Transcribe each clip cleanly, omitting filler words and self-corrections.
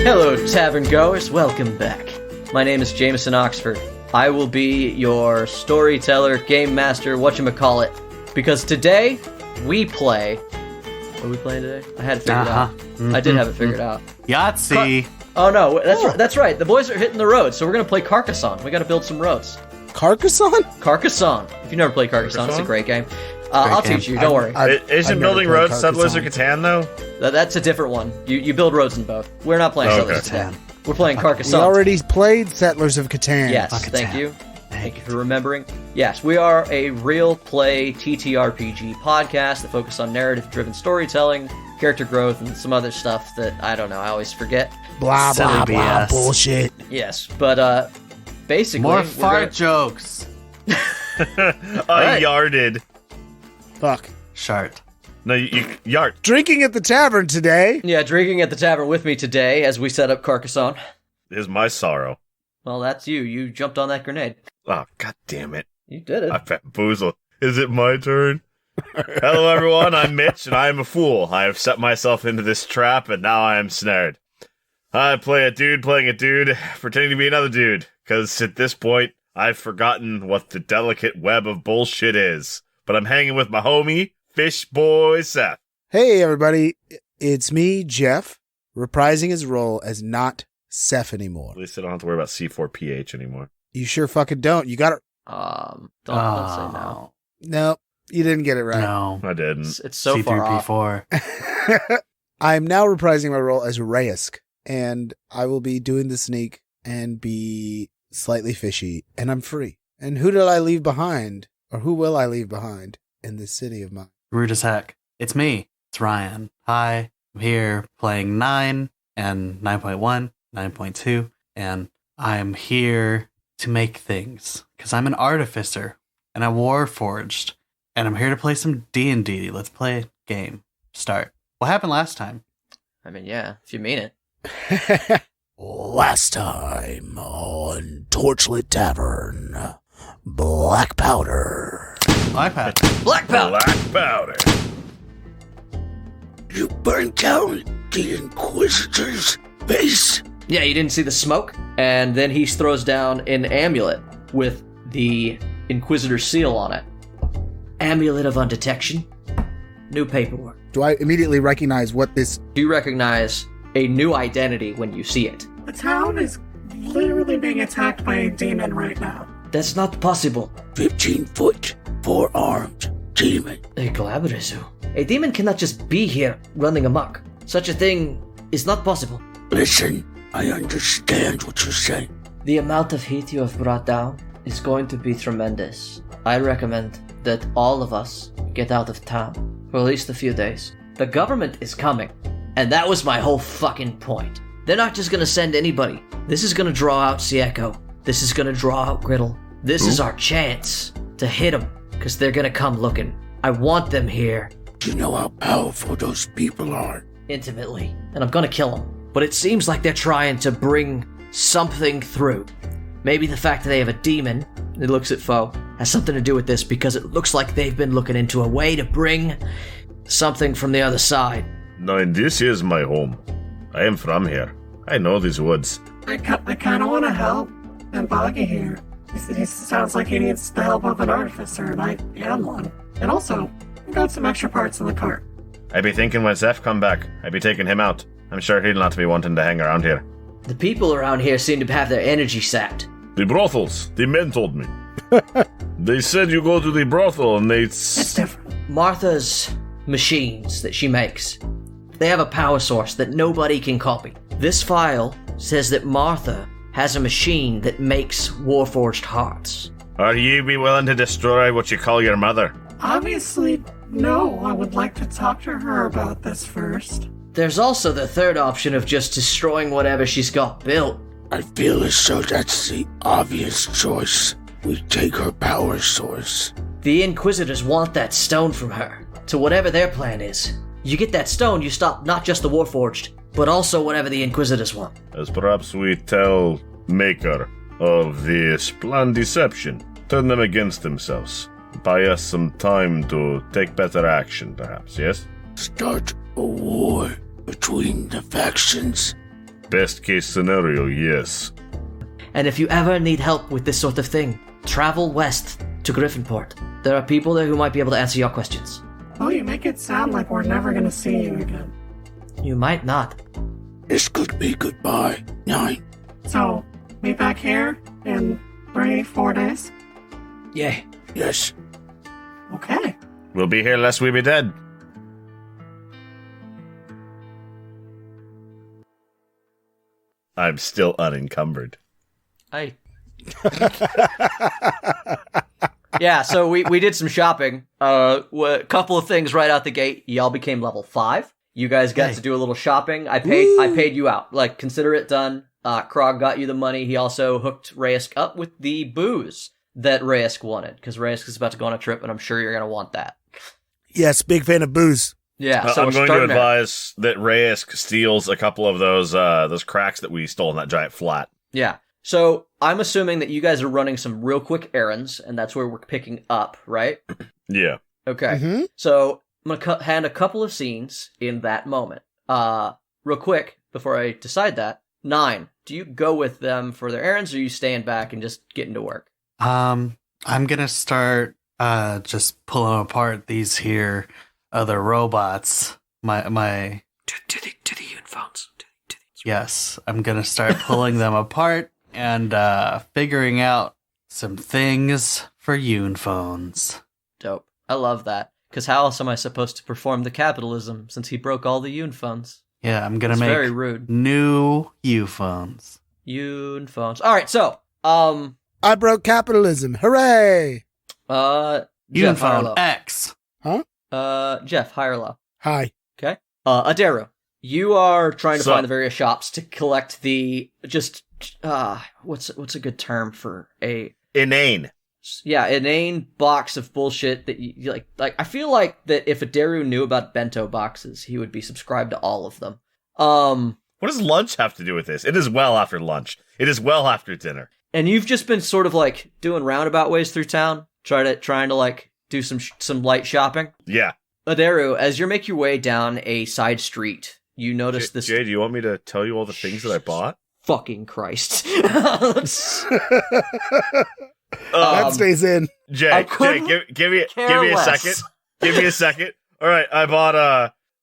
Hello, Tavern Goers. Welcome back. My name is Jameson Oxford. I will be your storyteller, game master, whatchamacallit. Because today, we play... What are we playing today? I had it figured out. Mm-hmm. I did have it figured out. Yahtzee. Oh no, that's right. The boys are hitting the road, so we're going to play Carcassonne. We got to build some roads. Carcassonne? Carcassonne. If you've never played Carcassonne, it's a great game. I'll teach you, don't worry. Isn't building roads Settlers of Catan, though? That's a different one. You build roads in both. We're not playing Settlers of Catan. We're playing Carcassonne. We already played Settlers of Catan. Yes, thank you. Thank you for remembering. Yes, we are a real play TTRPG podcast that focuses on narrative-driven storytelling, character growth, and some other stuff that, I don't know, I always forget. Blah, blah, blah, bullshit. Yes, but basically... More fart jokes. Right. Yarded. Fuck. Shart. No, you yard. Drinking at the tavern today. Yeah, drinking at the tavern with me today as we set up Carcassonne. Is my sorrow. Well, that's you. You jumped on that grenade. Oh, god damn it. You did it. I bamboozled. Is it my turn? Hello, everyone. I'm Mitch, and I am a fool. I have set myself into this trap, and now I am snared. I play a dude playing a dude, pretending to be another dude, because at this point, I've forgotten what the delicate web of bullshit is. But I'm hanging with my homie, Fish Boy Seth. Hey, everybody. It's me, Jeff, reprising his role as not Seth anymore. At least I don't have to worry about C4PH anymore. You sure fucking don't. You got it. Don't say no. No, you didn't get it right. No, I didn't. It's so far off. C3P4. I'm now reprising my role as Reyesk, and I will be doing the sneak and be slightly fishy, and I'm free. And who did I leave behind? Or who will I leave behind in this city of mine? Rude as heck. It's me. It's Ryan. Hi. I'm here playing 9 and 9.1, 9.2, and I'm here to make things. Because I'm an artificer, and I'm warforged, and I'm here to play some D&D. Let's play a game. Start. What happened last time? I mean, yeah, if you mean it. Last time on Torchlit Tavern, Blackpowder. Blackpowder. You burnt down the Inquisitor's base? Yeah, you didn't see the smoke? And then he throws down an amulet with the Inquisitor seal on it. Amulet of Undetection. New paperwork. Do I immediately recognize what this... Do you recognize a new identity when you see it? The town is literally being attacked by a demon right now. That's not possible. 15-foot, 4-armed demon. A Glabrazu. A demon cannot just be here running amok. Such a thing is not possible. Listen, I understand what you're saying. The amount of heat you have brought down is going to be tremendous. I recommend that all of us get out of town for at least a few days. The government is coming, and that was my whole fucking point. They're not just gonna send anybody. This is gonna draw out Sieko. This is gonna draw out Griddle. This is our chance to hit them, because they're gonna come looking. I want them here. Do you know how powerful those people are? Intimately, and I'm gonna kill them. But it seems like they're trying to bring something through. Maybe the fact that they have a demon, it looks at Foe, has something to do with this, because it looks like they've been looking into a way to bring something from the other side. No, this is my home. I am from here. I know these woods. I kind of want to help. And Boggy here, he sounds like he needs the help of an artificer, and I am one. And also, I got some extra parts in the cart. I be thinking when Zeph come back, I be taking him out. I'm sure he'll not be wanting to hang around here. The people around here seem to have their energy sapped. The brothels, the men told me. They said you go to the brothel and It's different. Martha's machines that she makes, they have a power source that nobody can copy. This file says that Martha has a machine that makes warforged hearts. Are you be willing to destroy what you call your mother? Obviously, no. I would like to talk to her about this first. There's also the third option of just destroying whatever she's got built. I feel as though that's the obvious choice. We take her power source. The Inquisitors want that stone from her, to whatever their plan is. You get that stone, you stop not just the Warforged, but also whatever the Inquisitors want. As perhaps we tell Maker of this plan deception, turn them against themselves. Buy us some time to take better action, perhaps, yes? Start a war between the factions. Best case scenario, yes. And if you ever need help with this sort of thing, travel west to Griffinport. There are people there who might be able to answer your questions. Oh, you make it sound like we're never gonna see you again. You might not. This could be goodbye. 9. So, meet back here in 3-4 days? Yeah. Yes. Okay. We'll be here lest we be dead. I'm still unencumbered. Yeah, so we did some shopping. A couple of things right out the gate. Y'all became level 5. You guys got to do a little shopping. I paid you out. Like, consider it done. Krog got you the money. He also hooked Reyesk up with the booze that Reyesk wanted, because Reyesk is about to go on a trip, and I'm sure you're going to want that. Yes, big fan of booze. Yeah, so I'm going to advise that Reyesk steals a couple of those cracks that we stole in that giant flat. Yeah. So I'm assuming that you guys are running some real quick errands, and that's where we're picking up, right? Yeah. Okay. Mm-hmm. So I'm going to hand a couple of scenes in that moment. Real quick, before I decide that, 9, do you go with them for their errands, or are you staying back and just getting to work? I'm gonna start just pulling apart these here other robots. My To the Unphones. Yes, I'm gonna start pulling them apart and figuring out some things for Unphones. Dope. I love that. Because how else am I supposed to perform the capitalism since he broke all the Unphones? Yeah, I'm gonna It's make very rude. new Unphones. Unphones. Alright, so, I broke capitalism. Hooray! Jeff, high or Unphone low? X. Jeff, high or low? Hi. Okay. Aderu, you are trying to So- find the various shops to collect the, what's a good term for Inane. inane box of bullshit that you like, I feel like that if Aderu knew about bento boxes, he would be subscribed to all of them. What does lunch have to do with this? It is well after lunch. It is well after dinner. And you've just been sort of like doing roundabout ways through town, trying to like do some light shopping. Yeah. Aderu, as you make your way down a side street, you notice this. Jay, do you want me to tell you all the things that I bought? Fucking Christ! That stays in. Jay, couldn't give me care a less. second. Give me a second. All right, I bought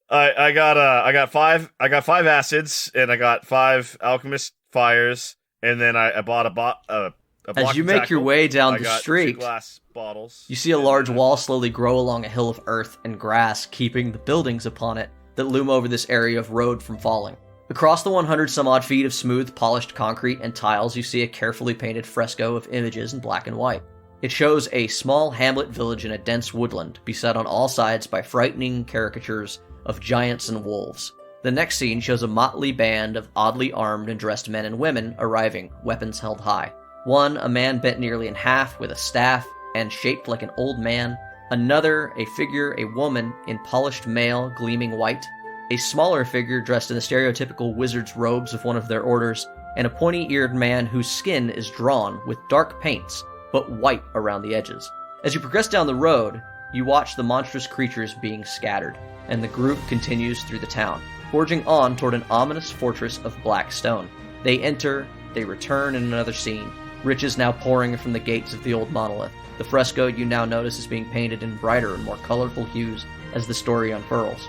I got 5 acids, and I got 5 alchemist fires, and then I bought a block As you of make your tackle. way down I the got 2 street, glass bottles. you see a large wall slowly grow along a hill of earth and grass, keeping the buildings upon it that loom over this area of road from falling. Across the 100-some-odd feet of smooth, polished concrete and tiles, you see a carefully painted fresco of images in black and white. It shows a small hamlet village in a dense woodland, beset on all sides by frightening caricatures of giants and wolves. The next scene shows a motley band of oddly armed and dressed men and women arriving, weapons held high. One, a man bent nearly in half with a staff and shaped like an old man. Another, a figure, a woman, in polished mail, gleaming white. A smaller figure dressed in the stereotypical wizard's robes of one of their orders, and a pointy-eared man whose skin is drawn with dark paints, but white around the edges. As you progress down the road, you watch the monstrous creatures being scattered, and the group continues through the town, forging on toward an ominous fortress of black stone. They enter, they return in another scene, riches now pouring from the gates of the old monolith. The fresco you now notice is being painted in brighter and more colorful hues as the story unfurls.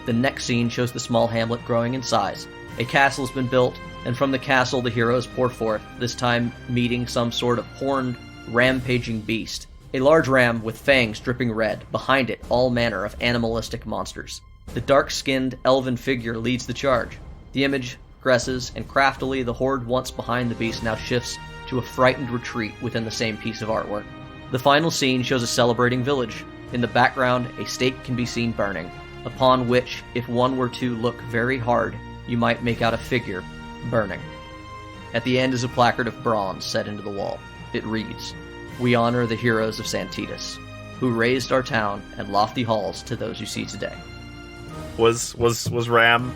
The next scene shows the small hamlet growing in size. A castle has been built, and from the castle the heroes pour forth, this time meeting some sort of horned, rampaging beast. A large ram with fangs dripping red, behind it all manner of animalistic monsters. The dark-skinned, elven figure leads the charge. The image progresses, and craftily the horde once behind the beast now shifts to a frightened retreat within the same piece of artwork. The final scene shows a celebrating village. In the background, a stake can be seen burning, upon which, if one were to look very hard, you might make out a figure burning. At the end is a placard of bronze set into the wall. It reads, "We honor the heroes of Santitas, who raised our town and lofty halls to those you see today." Was Ram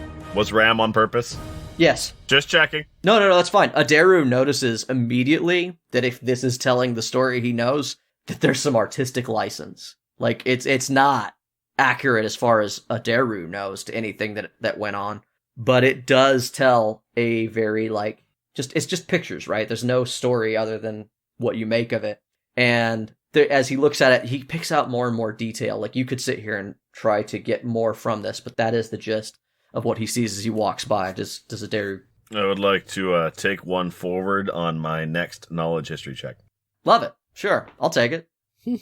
on purpose? Yes. Just checking. No, that's fine. Aderu notices immediately that if this is telling the story he knows, that there's some artistic license. Like, it's not accurate as far as Aderu knows to anything that went on. but it does tell a very, like, it's just pictures, right? There's no story other than what you make of it. And as he looks at it, he picks out more and more detail. Like, you could sit here and try to get more from this, but that is the gist of what he sees as he walks by. Does Aderu? I would like to take one forward on my next knowledge history check. Love it. Sure, I'll take it.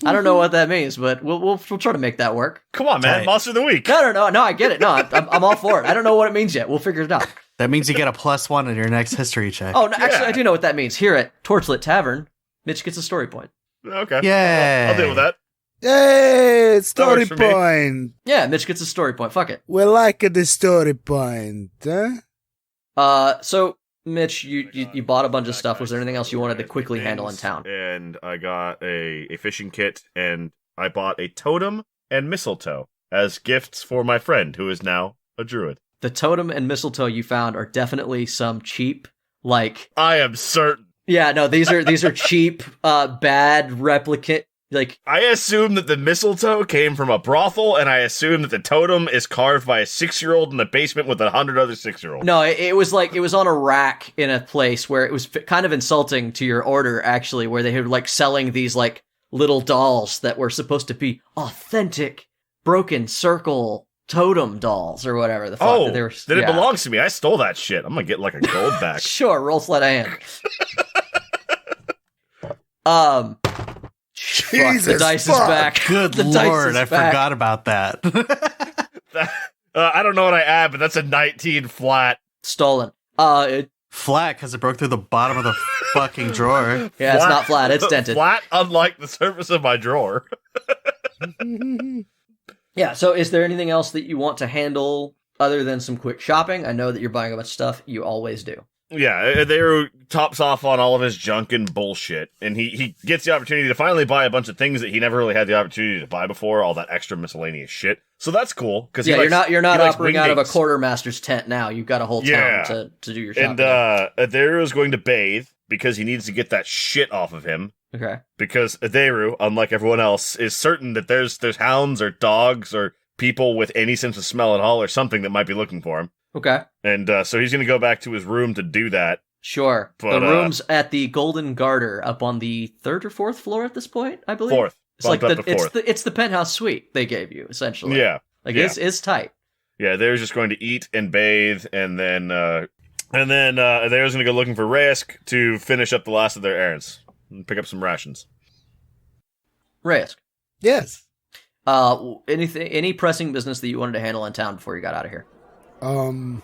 I don't know what that means, but we'll try to make that work. Come on, man. Right. Monster of the week. No, I get it. No, I'm all for it. I don't know what it means yet. We'll figure it out. That means you get a +1 in your next history check. Oh, no, actually, I do know what that means. Here at Torchlit Tavern, Mitch gets a story point. Okay. Yeah. I'll deal with that. Yay! Story point. Yeah, Mitch gets a story point. Fuck it. We like the story point. Huh? So, Mitch, you bought a bunch of stuff. Was there anything else you wanted to quickly handle in town? And I got a fishing kit, and I bought a totem and mistletoe as gifts for my friend, who is now a druid. The totem and mistletoe you found are definitely some cheap, like... I am certain. Yeah, no, these are cheap, bad replicant. Like, I assume that the mistletoe came from a brothel, and I assume that the totem is carved by a 6-year-old in the basement with 100 other 6-year-olds. No, it was on a rack in a place where it was kind of insulting to your order, actually, where they were like selling these like little dolls that were supposed to be authentic broken circle totem dolls or whatever the fuck. Oh, then it belongs to me. I stole that shit. I'm gonna get like a gold back. Sure, roll sleight of hand. Jesus, the dice is back. Good lord, I forgot about that. I don't know what I add, but that's a 19 flat. Stolen. Flat, because it broke through the bottom of the fucking drawer. Yeah, flat, it's not flat, it's dented. Flat, unlike the surface of my drawer. Yeah, so is there anything else that you want to handle other than some quick shopping? I know that you're buying a bunch of stuff. You always do. Yeah, Aderu tops off on all of his junk and bullshit, and he gets the opportunity to finally buy a bunch of things that he never really had the opportunity to buy before, all that extra miscellaneous shit. So that's cool. Cause you're not operating out of a quartermaster's tent now. You've got a whole town to do your shopping. And Aderu is going to bathe because he needs to get that shit off of him. Okay. Because Aderu, unlike everyone else, is certain that there's hounds or dogs or people with any sense of smell at all or something that might be looking for him. Okay. And so he's going to go back to his room to do that. Sure. But, the room's at the Golden Garter up on the 3rd or 4th floor at this point, I believe. 4th. It's like it's the penthouse suite they gave you, essentially. Yeah. Like it's tight. Yeah, they're just going to eat and bathe, and then they're going to go looking for Reyesk to finish up the last of their errands and pick up some rations. Reyesk. Yes. Any pressing business that you wanted to handle in town before you got out of here? Town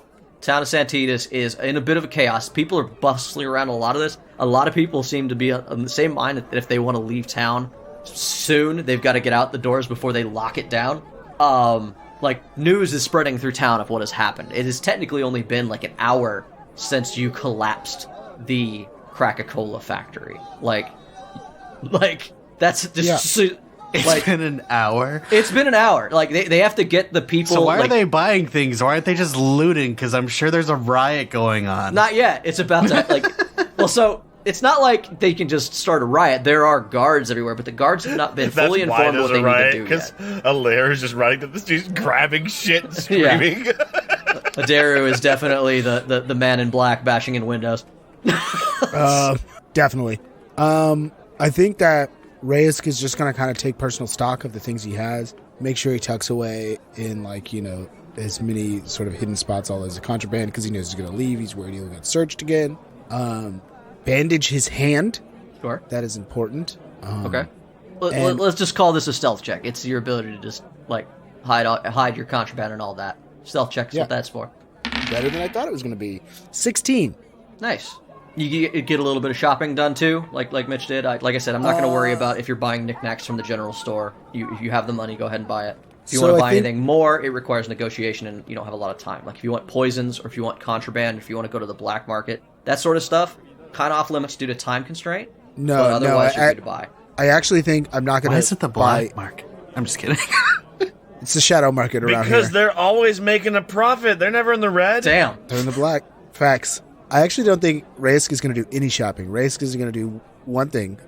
of Santitas is in a bit of a chaos. People are bustling around a lot of this. A lot of people seem to be on the same mind that if they want to leave town soon, they've got to get out the doors before they lock it down. Like, news is spreading through town of what has happened. It has technically only been like an hour since you collapsed the Crack-A-Cola factory. Like that's just... Yeah. It's been an hour? It's been an hour. Like, they have to get the people... So why are they buying things? Why aren't they just looting? Because I'm sure there's a riot going on. Not yet. It's about to... well, so... It's not like they can just start a riot. There are guards everywhere, but the guards have not been fully informed what they need to do yet. Because Alair is just running to the streets, grabbing shit and screaming. Yeah. Aderu is definitely the man in black bashing in windows. Definitely. I think that Reyesk is just going to kind of take personal stock of the things he has, make sure he tucks away in, like, you know, as many sort of hidden spots all as a contraband, because he knows he's going to leave. He's worried he'll get searched again. Bandage his hand. Sure. That is important. Okay. Let's just call this a stealth check. It's your ability to just, like, hide your contraband and all that. Stealth check is what that's for. Better than I thought it was going to be. 16. Nice. You get a little bit of shopping done, too, like Mitch did. Like I said, I'm not going to worry about if you're buying knickknacks from the general store. If you have the money, go ahead and buy it. If you want to buy anything more, it requires negotiation, and you don't have a lot of time. Like, if you want poisons, or if you want contraband, if you want to go to the black market, that sort of stuff, kind of off limits due to time constraint. No, but otherwise you're good to buy. I actually think I'm not going to. Why is it the black market? I'm just kidding. It's the shadow market around here. Because they're always making a profit. They're never in the red. Damn. They're in the black. Facts. I actually don't think Reyesk is going to do any shopping. Reyesk is going to do one thing,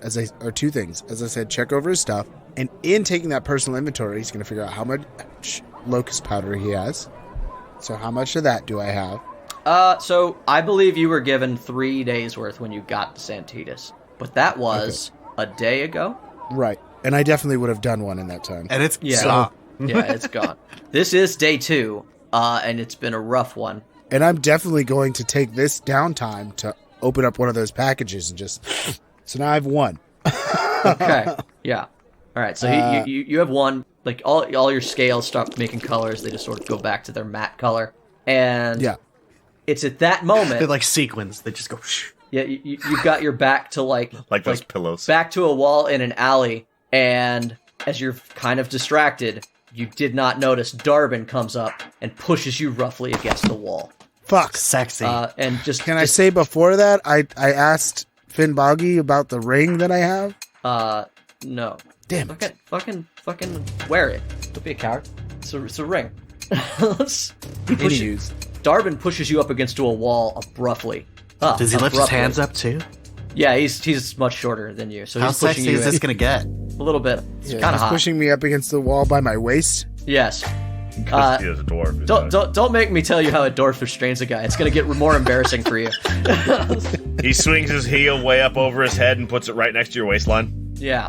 or two things. As I said, check over his stuff. And in taking that personal inventory, he's going to figure out how much locust powder he has. So how much of that do I have? So I believe you were given 3 days worth when you got to Santitas, but that was a day ago. Right. And I definitely would have done one in that time. And it's Yeah, it's gone. This is day 2, and it's been a rough one. And I'm definitely going to take this downtime to open up one of those packages and just... So now I have 1. Okay. Yeah. All right. So you have 1. Like all your scales stop making colors. They just sort of go back to their matte color. And it's at that moment. They're like sequins. They just go. Yeah. You've got your back to like those pillows. Back to a wall in an alley. And as you're kind of distracted, you did not notice Darbin comes up and pushes you roughly against the wall. Fuck. Sexy. And I say before that, I asked Finn Boggy about the ring that I have? No. Damn it. Fucking wear it. Don't be a coward. It's a ring. Darbin pushes you up against a wall abruptly. Does he lift his hands up too? Yeah, he's much shorter than you. So how he's pushing sexy you is this going to get? A little bit. It's kind of hot. Pushing me up against the wall by my waist? Yes. Because he is a dwarf. Don't make me tell you how a dwarf restrains a guy. It's going to get more embarrassing for you. He swings his heel way up over his head and puts it right next to your waistline. Yeah.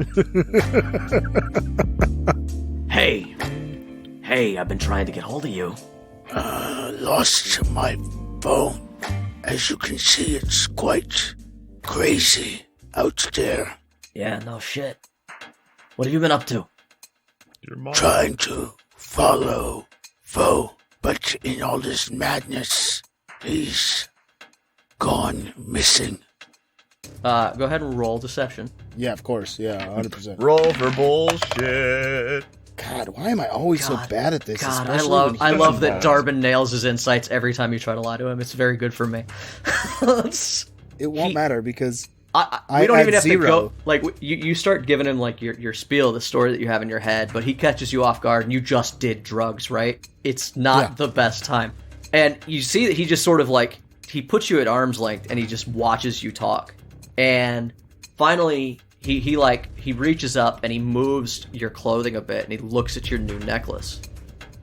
Hey, I've been trying to get hold of you. Lost my phone. As you can see, it's quite crazy out there. Yeah, no shit. What have you been up to? Your mom. Trying to follow Foe, but in all this madness, he's gone missing. Go ahead and roll deception. Yeah, of course. Yeah, 100%. Roll for bullshit. God, why am I always so bad at this? God, I love that Darbin nails his insights every time you try to lie to him. It's very good for me. It won't matter because we don't even have 0. to go. Like you start giving him like your spiel, the story that you have in your head, but he catches you off guard, and you just did drugs, right? It's not the best time, and you see that he just sort of like he puts you at arm's length, and he just watches you talk, and finally he reaches up and he moves your clothing a bit, and he looks at your new necklace.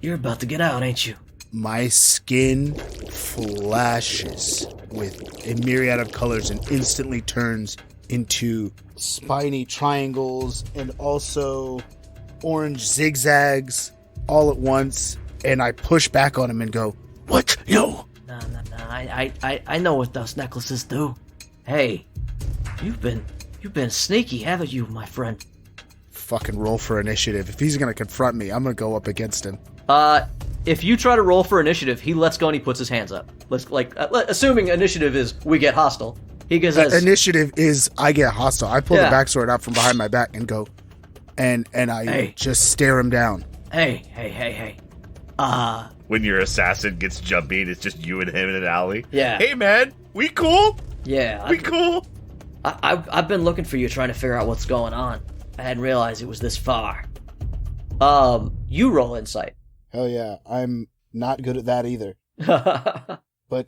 You're about to get out, ain't you? My skin flashes with a myriad of colors and instantly turns into spiny triangles and also orange zigzags all at once. And I push back on him and go, "What? No. No. I know what those necklaces do. Hey, you've been sneaky, haven't you, my friend?" Fucking roll for initiative. If he's going to confront me, I'm going to go up against him. If you try to roll for initiative, he lets go and he puts his hands up. Assuming initiative is we get hostile. He says initiative is I get hostile. I pull the backsword out from behind my back and go, and I just stare him down. Hey. When your assassin gets jumpy, it's just you and him in an alley. Yeah. Hey man, we cool? Yeah. We cool? I've been looking for you, trying to figure out what's going on. I hadn't realized it was this far. You roll insight. Hell yeah, I'm not good at that either. But,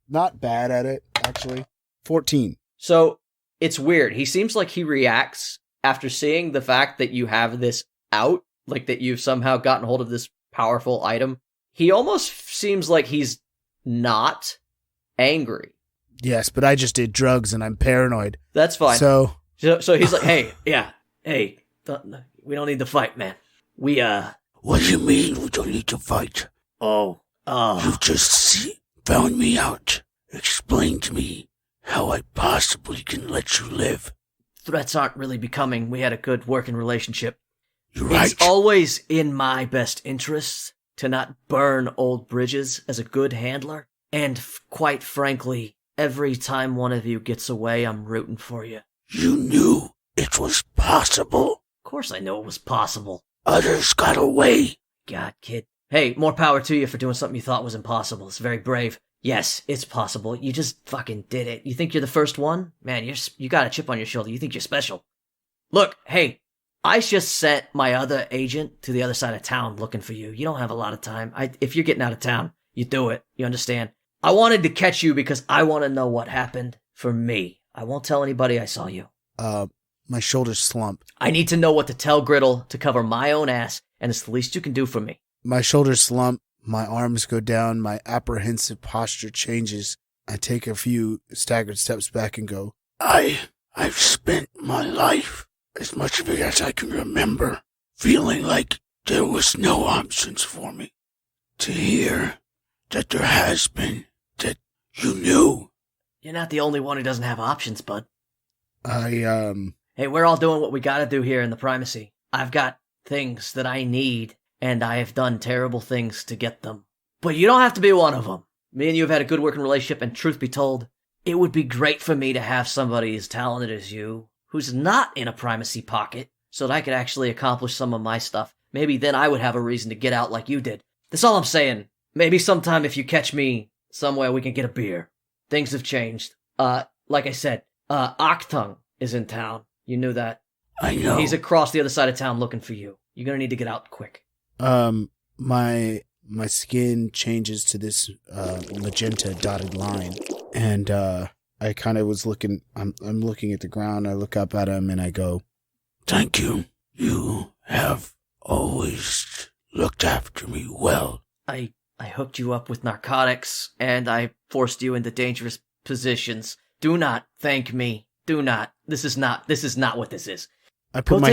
not bad at it, actually. 14. So, it's weird. He seems like he reacts after seeing the fact that you have this out, like that you've somehow gotten hold of this powerful item. He almost seems like he's not angry. Yes, but I just did drugs and I'm paranoid. That's fine. So he's like, hey, we don't need to fight, man. What do you mean we don't need to fight? You just found me out. Explain to me how I possibly can let you live. Threats aren't really becoming. We had a good working relationship. You're right. It's always in my best interest to not burn old bridges as a good handler. And quite frankly, every time one of you gets away, I'm rooting for you. You knew it was possible. Of course I know it was possible. Others got away. God, kid. Hey, more power to you for doing something you thought was impossible. It's very brave. Yes, it's possible. You just fucking did it. You think you're the first one? Man, you got a chip on your shoulder. You think you're special. Look, hey, I just sent my other agent to the other side of town looking for you. You don't have a lot of time. If you're getting out of town, you do it. You understand? I wanted to catch you because I want to know what happened for me. I won't tell anybody I saw you. My shoulders slump. I need to know what to tell Griddle to cover my own ass, and it's the least you can do for me. My shoulders slump. My arms go down, my apprehensive posture changes. I take a few staggered steps back and go, I've spent my life, as much of it as I can remember, feeling like there was no options for me. To hear that there has been, that you knew. You're not the only one who doesn't have options, bud. Hey, we're all doing what we gotta do here in the primacy. I've got things that I need, and I have done terrible things to get them. But you don't have to be one of them. Me and you have had a good working relationship, and truth be told, it would be great for me to have somebody as talented as you, who's not in a primacy pocket, so that I could actually accomplish some of my stuff. Maybe then I would have a reason to get out like you did. That's all I'm saying. Maybe sometime if you catch me somewhere we can get a beer. Things have changed. Like I said, Octung is in town. You knew that. I know. He's across the other side of town looking for you. You're gonna need to get out quick. My skin changes to this magenta dotted line, and I kind of was looking. I'm looking at the ground. I look up at him and I go, "Thank you. You have always looked after me well." I hooked you up with narcotics, and I forced you into dangerous positions. Do not thank me. Do not. This is not what this is. I put my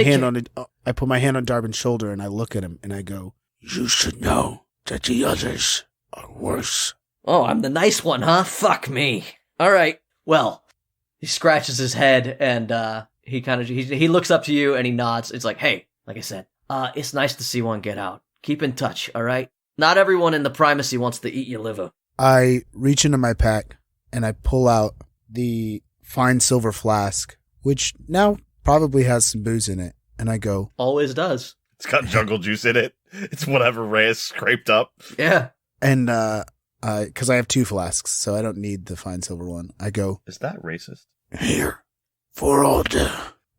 hand on Darwin's shoulder and I look at him and I go, "You should know that the others are worse." Oh, I'm the nice one, huh? Fuck me. All right. Well, he scratches his head and he looks up to you and he nods. It's like, hey, like I said, it's nice to see one get out. Keep in touch, all right? Not everyone in the primacy wants to eat your liver. I reach into my pack and I pull out the fine silver flask, which now probably has some booze in it, and I go, always does. It's got jungle juice in it. It's whatever Reyes scraped up. Yeah. And because I have 2 flasks, so I don't need the fine silver one. I go, is that racist? "Here, for all the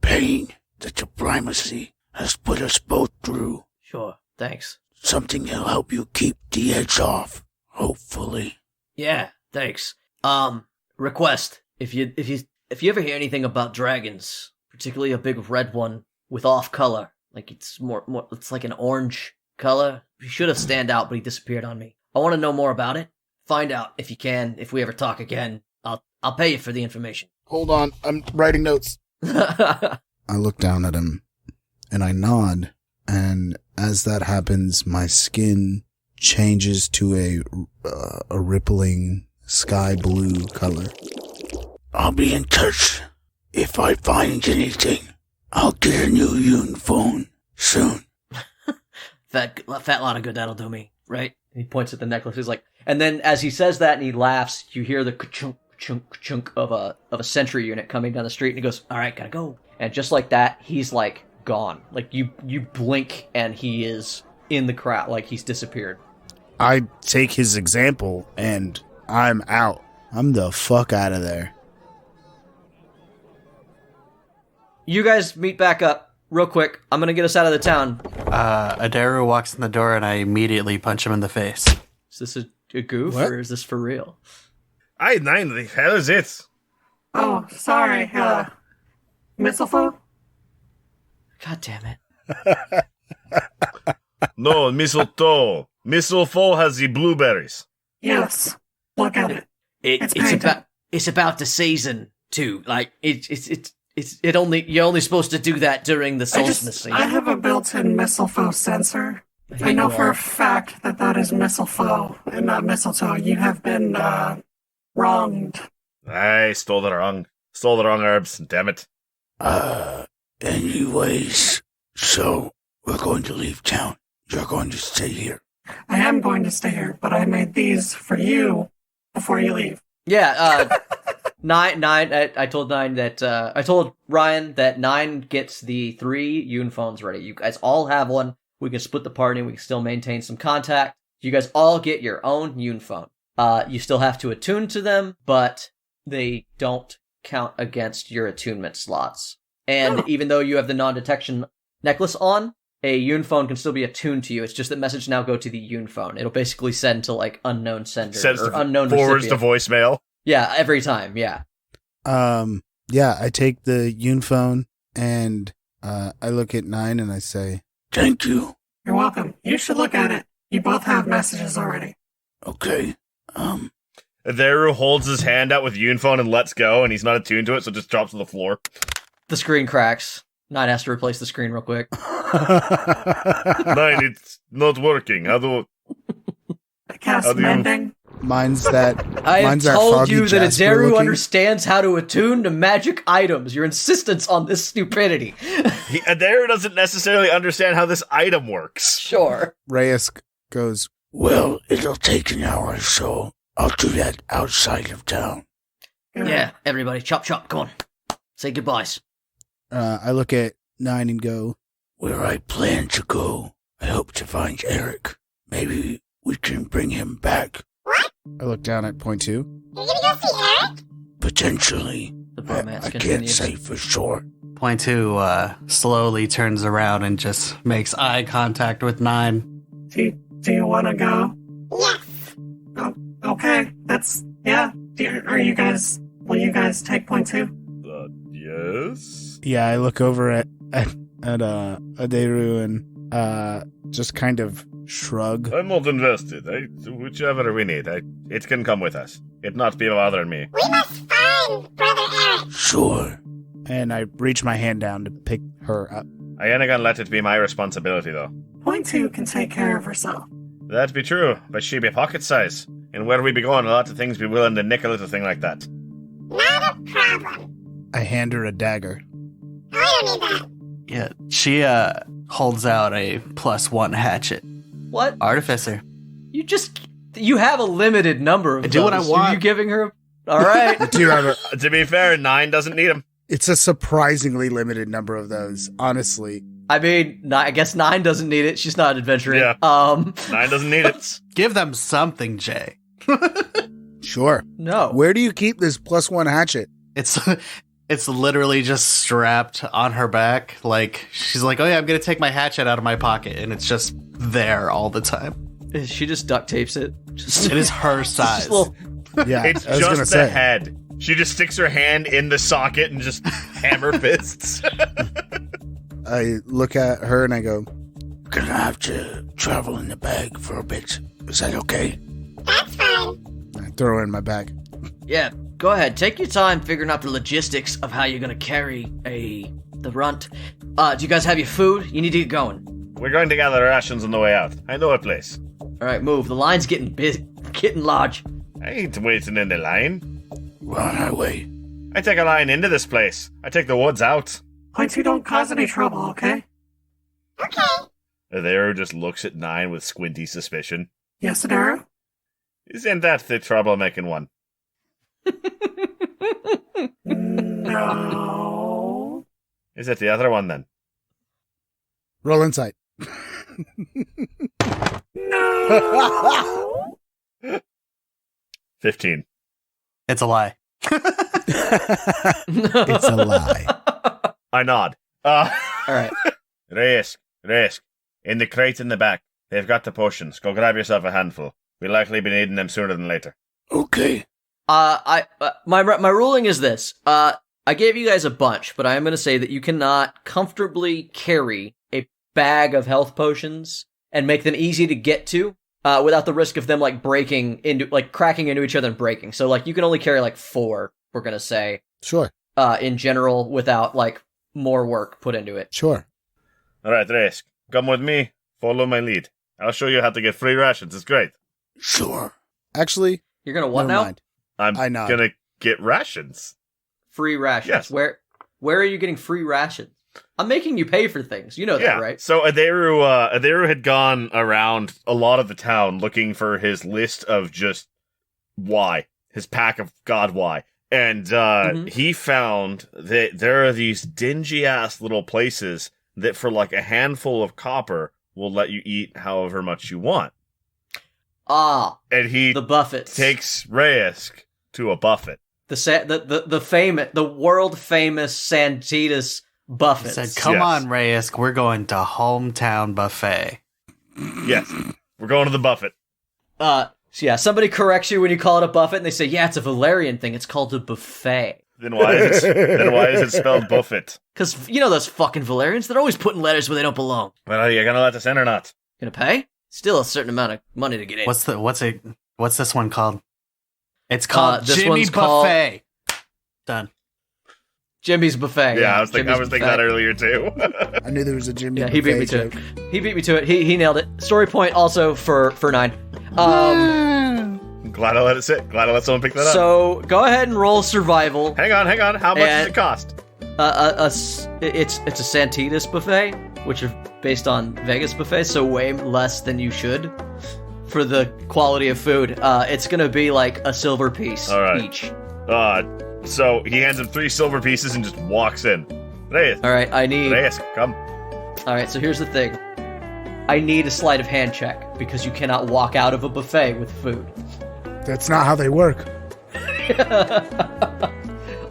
pain that the primacy has put us both through. Sure, thanks. Something that'll help you keep the edge off, hopefully." Yeah, thanks. Request. If you ever hear anything about dragons, particularly a big red one with off color, like it's more it's like an orange color. He should have stand out, but he disappeared on me. I want to know more about it. Find out if you can. If we ever talk again, I'll pay you for the information. "Hold on, I'm writing notes." I look down at him and I nod, and as that happens, my skin changes to a rippling sky blue color. "I'll be in touch. If I find anything, I'll get a new phone soon." Fat lot of good that'll do me, right? And he points at the necklace. He's like, and then as he says that and he laughs, you hear the ka-chunk, chunk, chunk of a sentry unit coming down the street, and he goes, "All right, gotta go." And just like that, he's like gone. Like you blink and he is in the crowd, like he's disappeared. I take his example and I'm out. I'm the fuck out of there. You guys meet back up real quick. I'm gonna get us out of the town. Aderu walks in the door and I immediately punch him in the face. Is this a goof What? or is this for real? Aye, nine, the hell is it? Oh, sorry, Mistletoe? God damn it. No, mistletoe. Mistletoe has the blueberries. Yes. Look at it. It's about the season too. Like you're only supposed to do that during the solstice season. I have a built-in mistletoe sensor. I know for a fact that is mistletoe and not mistletoe. You have been wronged. I stole the wrong herbs, damn it. Anyways, so we're going to leave town. You're going to stay here. I am going to stay here, but I made these for you before you leave. Yeah, Nine. I told Ryan that 9 gets the 3 Yoon phones ready. You guys all have one. We can split the party. We can still maintain some contact. You guys all get your own Yoon phone. You still have to attune to them, but they don't count against your attunement slots. And even though you have the non-detection necklace on, a Yoon phone can still be attuned to you. It's just that messages now go to the Yoon phone. It'll basically send to like unknown sender or unknown forwards recipient. to voicemail. Yeah, every time. Yeah. Yeah, I take the Yoon phone and I look at 9 and I say, "Thank you." You're welcome. You should look at it. You both have messages already. Okay. Aderu holds his hand out with Unphone and lets go, and he's not attuned to it, so it just drops to the floor. The screen cracks. Nine has to replace the screen real quick. 9, it's not working. How do... I cast mending. Mine's that. I have mine's that told foggy you that Jasper Aderu looking. understands how to attune to magic items. Your insistence on this stupidity. Aderu doesn't necessarily understand how this item works. Sure. Reyesk goes, Well, it'll take an hour or so. I'll do that outside of town. Yeah, everybody, chop chop, come on. Say goodbyes. I look at 9 and go, Where I plan to go, I hope to find Eric. Maybe we can bring him back. I look down at point 2. You're gonna go see Eric? Potentially. The bromance I can't continues. say for sure. Point 2 slowly turns around and just makes eye contact with 9. Do you want to go? Yes. Oh, okay. Yeah. Will you guys take point 2? Yes? Yeah, I look over at Aderu and just kind of shrug. I'm not invested. Whichever we need, it can come with us. It not be bothering me. We must find Brother Eric. Sure. And I reach my hand down to pick her up. I ain't gonna let it be my responsibility, though. Point 2 can take care of herself. That be true, but she be pocket size. And where we be going, a lot of things be willing to nick a little thing like that. Not a problem. I hand her a dagger. Oh, I don't need that. Yeah, she holds out a +1 hatchet. What? Artificer. You have a limited number of I do what I those. want. Are you giving her... All right. Do you have a, To be fair, 9 doesn't need him. it's a surprisingly limited number of those, honestly. I mean, I guess 9 doesn't need it. She's not adventuring. Yeah. 9 doesn't need it. Give them something, Jay. Sure. No. Where do you keep this +1 hatchet? It's literally just strapped on her back. Like, she's like, oh yeah, I'm gonna take my hatchet out of my pocket, and it's just there all the time. She just duct tapes it. Just, It is her size. just little- Yeah, It's I was gonna just say. the head. She just sticks her hand in the socket and just hammer fists. I look at her and I go, Gonna have to travel in the bag for a bit. Is that okay? That's fine. I throw her in my bag. Yeah, go ahead. Take your time figuring out the logistics of how you're gonna carry the runt. Do you guys have your food? You need to get going. We're going to gather rations on the way out. I know a place. All right, move. The line's getting getting large. I ain't waiting in the line. We're on our way. I take a line into this place. I take the woods out. Point 2 don't cause any trouble, okay? Okay. There just looks at 9 with squinty suspicion. Yes, Aderu? Isn't that the troublemaking one? No. Is it the other one then? Roll insight. No. 15. It's a lie. It's a lie. I nod. All right. Reyesk. In the crate in the back. They've got the potions. Go grab yourself a handful. We'll likely be needing them sooner than later. Okay. My ruling is this. I gave you guys a bunch, but I am going to say that you cannot comfortably carry a bag of health potions and make them easy to get to without the risk of them like cracking into each other and breaking. So like you can only carry like 4. We're going to say Sure. in general without like more work put into it. Sure. All right, Reyesk. Come with me. Follow my lead. I'll show you how to get free rations. It's great. Sure. Actually, You're going to what never now? mind. I'm I nod. gonna get rations. Free rations. Yes. Where are you getting free rations? I'm making you pay for things. You know that, right? So Aderu had gone around a lot of the town looking for his list of just why, his pack of God why. And he found that there are these dingy ass little places that for like a handful of copper will let you eat however much you want. Ah, And he the buffets. takes Reyesk to a buffet. The world famous Santitas He buffets. said, come Yes. on, Reyesk, we're going to Hometown Buffet. Yes, we're going to the buffet. So yeah, somebody corrects you when you call it a buffet, and they say, yeah, it's a Valerian thing. It's called a buffet. Then why is it spelled buffet? Because, you know those fucking Valerians? They're always putting letters where they don't belong. Well, are you gonna let us in or not? Gonna pay? Still a certain amount of money to get in. What's this one called? It's called this Jimmy one's called- Buffet. Done. Jimmy's Buffet. Yeah, I was thinking that earlier too. I knew there was a Jimmy. Yeah, he beat me Buffet to joke. it. He beat me to it. He nailed it. Story point also for 9. Glad I let it sit. Glad I let someone pick that up. So go ahead and roll survival. Hang on. How much does it cost? It's a Santitas buffet, which are based on Vegas buffets, so way less than you should for the quality of food. It's gonna be like a silver piece each. So he hands him 3 silver pieces and just walks in. Reyes. All right, Reyes, come. All right, so here's the thing. I need a sleight of hand check because you cannot walk out of a buffet with food. That's not how they work.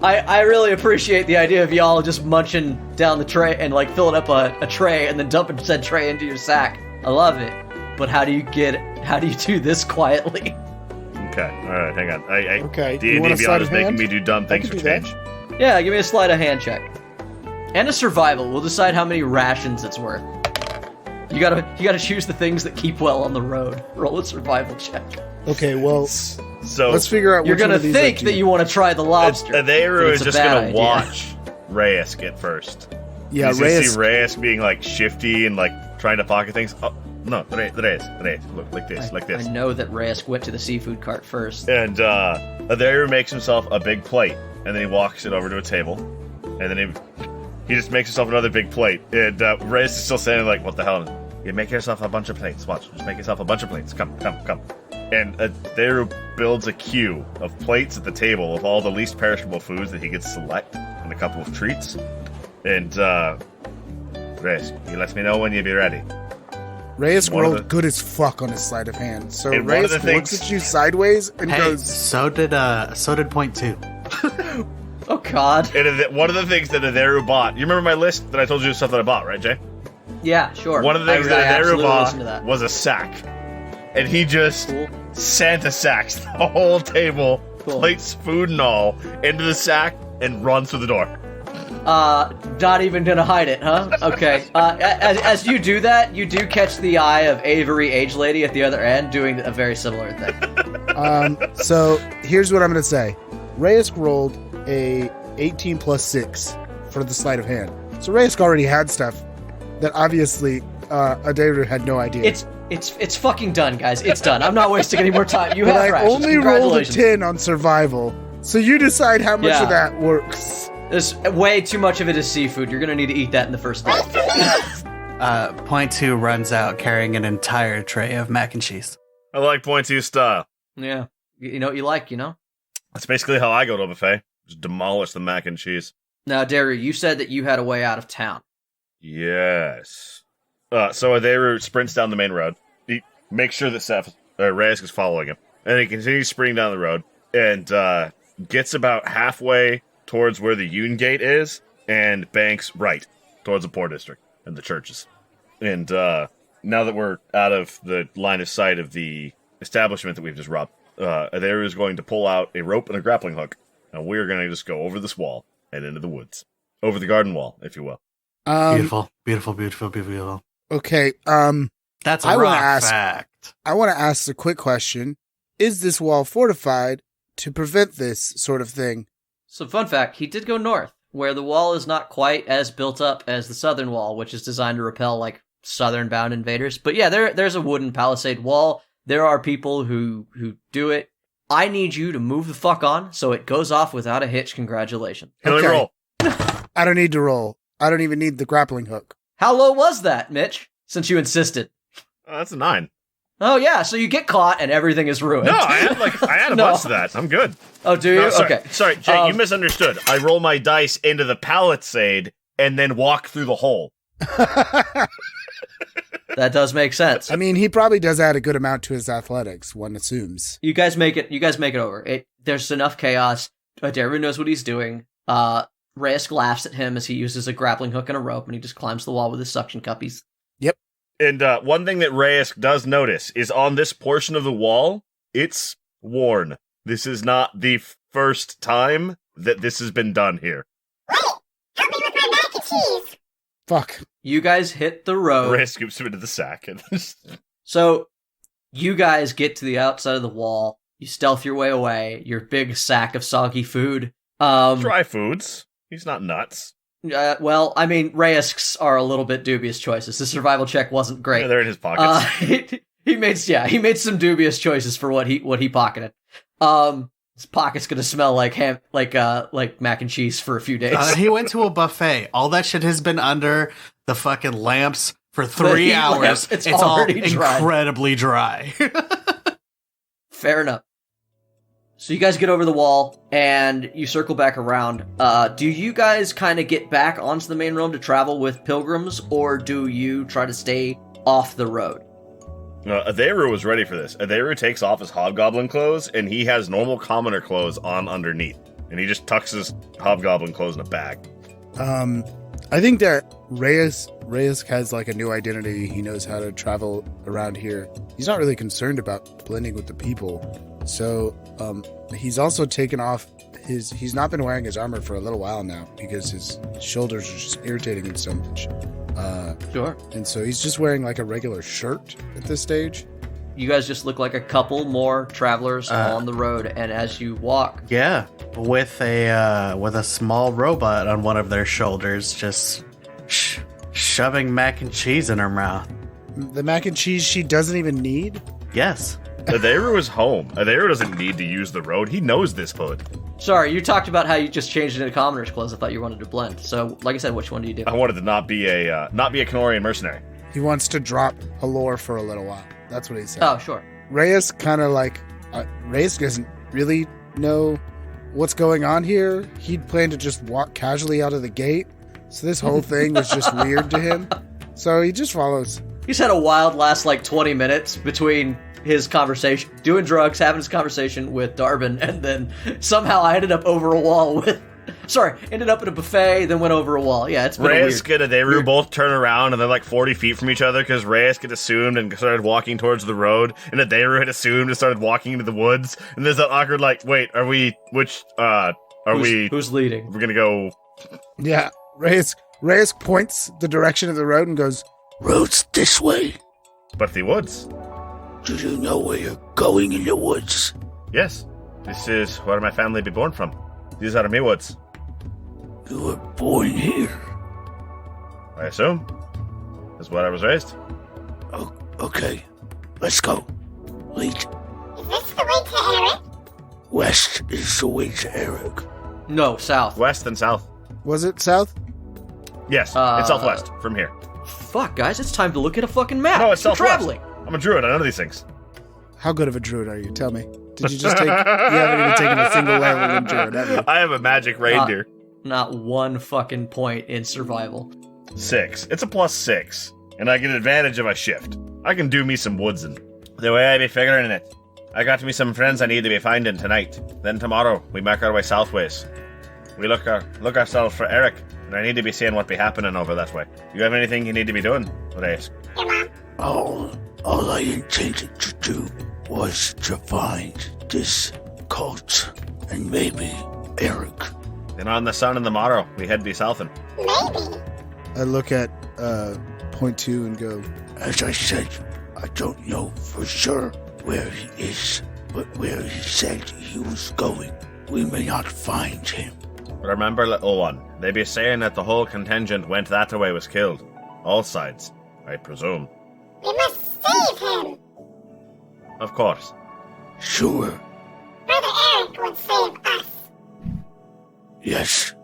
I really appreciate the idea of y'all just munching down the tray and like filling up a tray and then dumping said tray into your sack. I love it. But how do you do this quietly? Okay, alright, hang on. Okay, D&D you want a sleight Beyond is of making hand? me do dumb things for can do that. change. Yeah, give me a sleight of hand check. And a survival. We'll decide how many rations it's worth. You gotta choose the things that keep well on the road. Roll a survival check. Okay, well, So let's figure out. You're which one gonna of these think I that do. you want to try the lobster. Aderu but is it's a just bad gonna idea. watch Reyes get first. Yeah, He's gonna Reyes. see Reyes being like shifty and like trying to pocket things. Oh, no, Reyes. Look, like this. I know that Reyesk went to the seafood cart first. And Aderu makes himself a big plate, and then he walks it over to a table, and then he just makes himself another big plate. And Reyes is still standing like, what the hell? You make yourself a bunch of plates. Watch, just make yourself a bunch of plates. Come. And Aderu builds a queue of plates at the table of all the least perishable foods that he gets to select, and a couple of treats. And Reyes, you let me know when you be ready. Reyes one of rolled the- good as fuck on his sleight of hand. So And one of Reyes the looks things- at you sideways and Hey, goes, so did point 2. Oh God. And one of the things that Aderu bought, you remember my list that I told you the stuff that I bought, right, Jay? Yeah, sure. One of the things I that Aderu absolutely listened to bought that. was a sack. And he just Cool. Santa sacks the whole table, Cool. plates, food and all, into the sack and runs through the door. Not even gonna hide it, huh? Okay. As you do that, you do catch the eye of Avery Age Lady at the other end doing a very similar thing. so here's what I'm going to say. Reyes rolled a 18 plus 6 for the sleight of hand. So Reyes already had stuff that obviously Aderu had no idea. It's fucking done, guys. It's done. I'm not wasting any more time. You but have I rations. only rolled a Congratulations. 10 on survival. So you decide how much Yeah. of that works. There's way too much of it is seafood. You're gonna need to eat that in the first day. Point 2 runs out carrying an entire tray of mac and cheese. I like point two style. Yeah. You know what you like, you know? That's basically how I go to a buffet. Just demolish the mac and cheese. Now, Daru, you said that you had a way out of town. Yes. So Aderu sprints down the main road. He makes sure that Reyesk is following him. And he continues sprinting down the road and gets about halfway towards where the Yoon Gate is and banks right towards the poor district and the churches. And now that we're out of the line of sight of the establishment that we've just robbed, Aderu is going to pull out a rope and a grappling hook. And we're going to just go over this wall and into the woods. Over the garden wall, if you will. Beautiful, beautiful, beautiful, beautiful. Okay, That's a I wanna rock ask- fact. I want to ask a quick question. Is this wall fortified to prevent this sort of thing? So, fun fact, he did go north, where the wall is not quite as built up as the southern wall, which is designed to repel, like, southern-bound invaders. But yeah, there's a wooden palisade wall. There are people who do it. I need you to move the fuck on, so it goes off without a hitch. Congratulations. Can Okay. we roll? I don't need to roll. I don't even need the grappling hook. How low was that, Mitch? Since you insisted. Oh, that's a 9. Oh yeah, so you get caught and everything is ruined. No, I had a No. bunch of that. I'm good. Oh, do you? No, sorry, Okay. Sorry, Jay, you misunderstood. I roll my dice into the palisade and then walk through the hole. That does make sense. I mean, he probably does add a good amount to his athletics, one assumes. You guys make it over. There's enough chaos. Daru knows what he's doing. Reyesk laughs at him as he uses a grappling hook and a rope, and he just climbs the wall with his suction cuppies. And one thing that Reyesk does notice is on this portion of the wall, it's worn. This is not the first time that this has been done here. Help me with my mac and cheese. Fuck. You guys hit the road. Reyesk scoops him into the sack. And So, you guys get to the outside of the wall. You stealth your way away. Your big sack of soggy food. Dry foods. He's not nuts. Well, I mean, Reyesk's are a little bit dubious choices. The survival check wasn't great. Yeah, they're in his pockets. He made some dubious choices for what he pocketed. His pocket's gonna smell like mac and cheese for a few days. He went to a buffet. All that shit has been under the fucking lamps for 3 hours. Lamps, it's all already dry. incredibly dry. Fair enough. So you guys get over the wall, and you circle back around. Do you guys kind of get back onto the main road to travel with pilgrims, or do you try to stay off the road? Aderu was ready for this. Aderu takes off his hobgoblin clothes, and he has normal commoner clothes on underneath. And he just tucks his hobgoblin clothes in a bag. I think that Reyesk has like a new identity. He knows how to travel around here. He's not really concerned about blending with the people. So he's also taken off he's not been wearing his armor for a little while now because his shoulders are just irritating him so much. Sure. And so he's just wearing like a regular shirt at this stage. You guys just look like a couple more travelers on the road, and as you walk... Yeah, with a small robot on one of their shoulders, just shoving mac and cheese in her mouth. The mac and cheese she doesn't even need? Yes. Aderu is home. Aderu doesn't need to use the road. He knows this hood. Sorry, you talked about how you just changed into commoner's clothes. I thought you wanted to blend. So, like I said, which one do you do? I wanted to not be a Canorian mercenary. He wants to drop Halor for a little while. That's what he said. Oh, sure. Reyesk kind of like... Reyesk doesn't really know what's going on here. He'd planned to just walk casually out of the gate. So this whole thing was just weird to him. So he just follows. He's had a wild last, 20 minutes between his conversation, doing drugs, having his conversation with Darbin, and then somehow I ended up over a wall with... ended up at a buffet, then went over a wall. Yeah, it's been Reyesk and Aderu both turn around, and they're 40 feet from each other, because Reyesk had assumed and started walking towards the road, and Aderu had assumed and started walking into the woods, and there's that awkward, wait, Who's leading? We're gonna go... Yeah, Reyesk points the direction of the road and goes, Road's this way. But the woods? Do you know where you're going in the woods? Yes. This is where my family be born from. These are me woods. You were born here. I assume. That's where I was raised. Oh, okay. Let's go. Lead. Is this the way to Eric? West is the way to Eric. No, south. West and south. was it south? Yes, it's southwest from here. Fuck, guys, it's time to look at a fucking map. No, it's We're southwest. traveling. I'm a druid. I know these things. How good of a druid are you? Tell me. Did you just take... You haven't even taken a single level in druid, have you? I have a magic reindeer. Not one fucking point in survival. 6. It's a +6. And I get advantage if I shift. I can do me some woodsin. The way I be figuring it, I got me some friends I need to be finding tonight. Then tomorrow, we make our way southways. We look ourselves for Eric, and I need to be seeing what be happening over that way. You have anything you need to be doing, Reyesk? All I intended to do was to find this cult, and maybe Eric. Then on the sun and the morrow, we head be southin'. Maybe. I look at point 2 and go, As I said, I don't know for sure where he is, but where he said he was going, we may not find him. Remember, little one, they be saying that the whole contingent went that way was killed. All sides, I presume. We must save him. Of course. Sure, Brother Eric would save us. yes.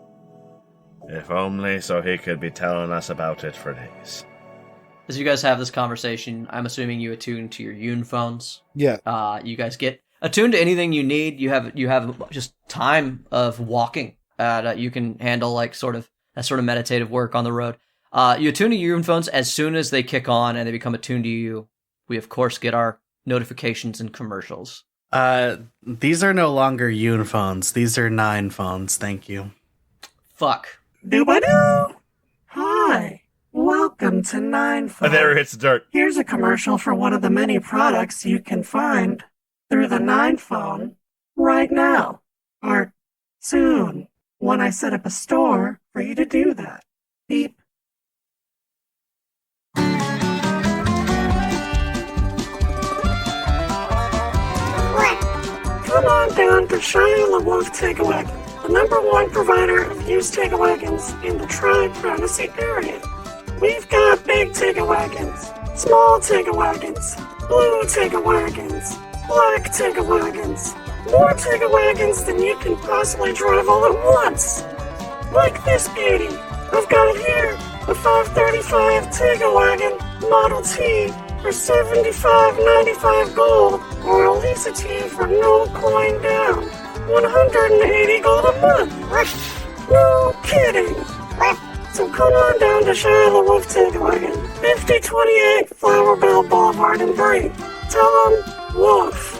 If only so he could be telling us about it for days. As you guys have this conversation, I'm assuming you attune to your Yoon phones. yeah. You guys get attuned to anything you need. You have just time of walking that you can handle, that sort of meditative work on the road. You attune to your Yoon phones as soon as they kick on and they become attuned to you. We of course get our notifications and commercials. These are no longer Yoon phones. These are 9 phones. Thank you. Fuck. Doo-ba-doo! Hi, welcome to Nine Phone. And there it hits the dirt. Here's a commercial for one of the many products you can find through the Nine Phone right now, or soon, when I set up a store for you to do that. Beep. come on down to Shia LaWolf Takeawagon, the #1 provider of used takeawagons in the Tri-Primacy area. We've got big takeawagons, small takeawagons, blue takeawagons, black takeawagons, more takeawagons than you can possibly drive all at once. Like this beauty. I've got it here, a 535 Takeawagon Model T for $75.95 gold, or a Lisa T for no coin down, 180 gold a month. No kidding. So come on down to Shia LaWolf Takeawagon, 5028 Flower Bell Boulevard in Bree. Tell them Wolf.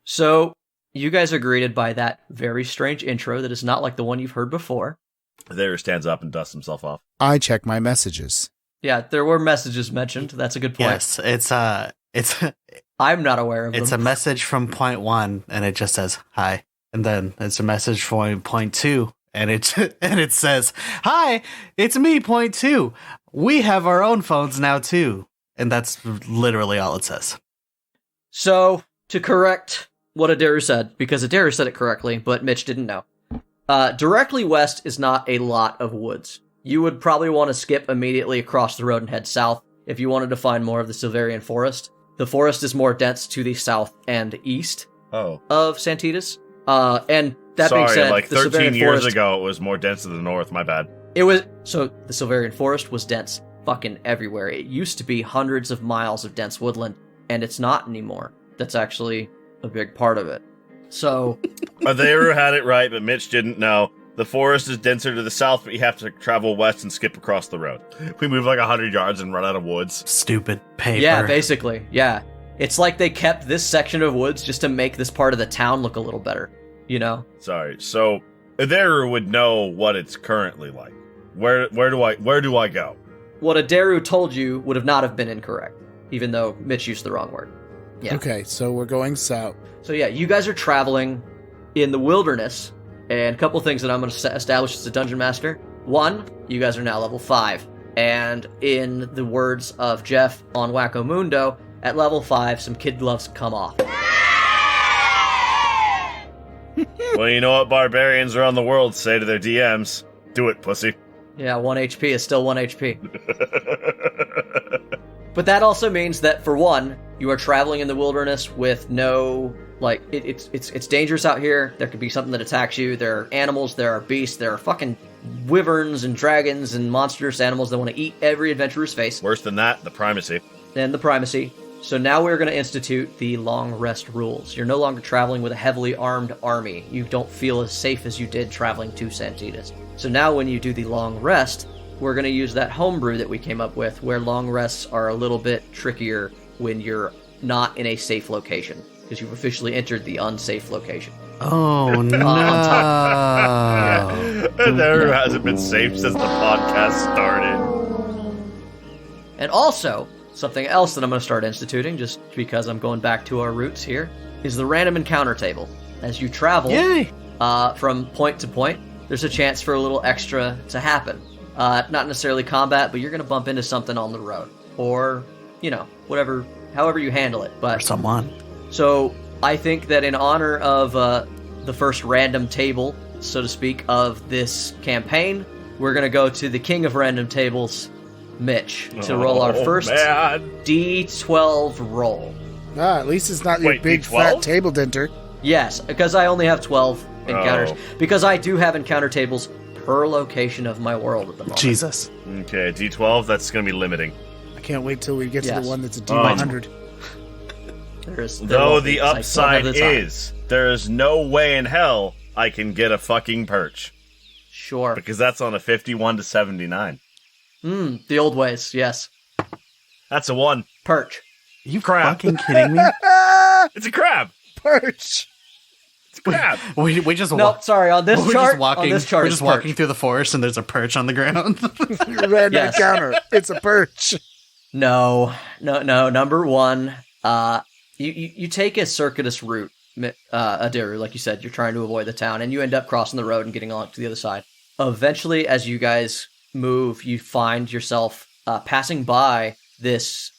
So, you guys are greeted by that very strange intro that is not like the one you've heard before. There stands up and dusts himself off. I check my messages. Yeah, there were messages mentioned. That's a good point. Yes, it's I'm not aware of them. it's a message from point 1, and it just says hi, and then it's a message from point 2, and it says hi. It's me, point 2. We have our own phones now too, and that's literally all it says. So, to correct what Aderu said, because Aderu said it correctly, but Mitch didn't know. Directly west is not a lot of woods. You would probably want to skip immediately across the road and head south if you wanted to find more of the Silverian forest. The forest is more dense to the south and east of Santitas. And that being said, like the 13 Silverian years forest, ago, it was more dense to the north. My bad. So the Silverian forest was dense fucking everywhere. It used to be hundreds of miles of dense woodland, and it's not anymore. That's actually a big part of it. So Aderu had it right, but Mitch didn't know. The forest is denser to the south, but you have to travel west and skip across the road. We move like 100 yards and run out of woods. Stupid paper. yeah, basically, yeah. It's like they kept this section of woods just to make this part of the town look a little better, you know? Sorry. So Aderu would know what it's currently like. Where do I go? What Aderu told you would have not have been incorrect, even though Mitch used the wrong word. Yeah. Okay, so we're going south. So yeah, you guys are traveling in the wilderness, and a couple things that I'm going to establish as a dungeon master. 1, you guys are now level 5, and in the words of Jeff on Wacko Mundo, at level 5, some kid gloves come off. Well, you know what barbarians around the world say to their DMs? Do it, pussy. Yeah, 1 HP is still 1 HP. But that also means that, for 1, you are traveling in the wilderness with no, like, it's dangerous out here. There could be something that attacks you. There are animals, there are beasts, there are fucking wyverns and dragons and monstrous animals that want to eat every adventurer's face. Worse than that, the primacy. And the primacy. So now we're going to institute the long rest rules. You're no longer traveling with a heavily armed army. You don't feel as safe as you did traveling to Santitas. So now when you do the long rest, we're going to use that homebrew that we came up with, where long rests are a little bit trickier when you're not in a safe location, because you've officially entered the unsafe location. Oh, no. Aderu hasn't been safe since the podcast started. And also, something else that I'm going to start instituting, just because I'm going back to our roots here, is the random encounter table. As you travel from point to point, there's a chance for a little extra to happen. Not necessarily combat, but you're going to bump into something on the road. Or, you know, whatever, however you handle it. But Or someone. So, I think that in honor of the first random table, so to speak, of this campaign, we're going to go to the king of random tables, Mitch, to roll our first D12 roll. Ah, at least it's not your Wait, big D12? fat table dinter. Yes, because I only have 12 encounters. Because I do have encounter tables per location of my world at the moment. Jesus. Okay, D12, that's going to be limiting. I can't wait till we get to Yes. the one that's a D100. There Though won't the be, 'cause I don't upside have the time. is, there is no way in hell I can get a fucking perch. Sure. Because that's on a 51 to 79. The old ways, yes. That's a 1. Perch. You Crap. fucking kidding me? It's a crab! Perch! It's a crab! We just No, sorry, on this we're chart, just walking. on this chart We're it's just walking perch. through the forest, and there's a perch on the ground. Random Yes. encounter. It's a perch. No. Number 1, you take a circuitous route, Aderu, like you said, you're trying to avoid the town, and you end up crossing the road and getting on to the other side. Eventually, as you guys move, you find yourself passing by this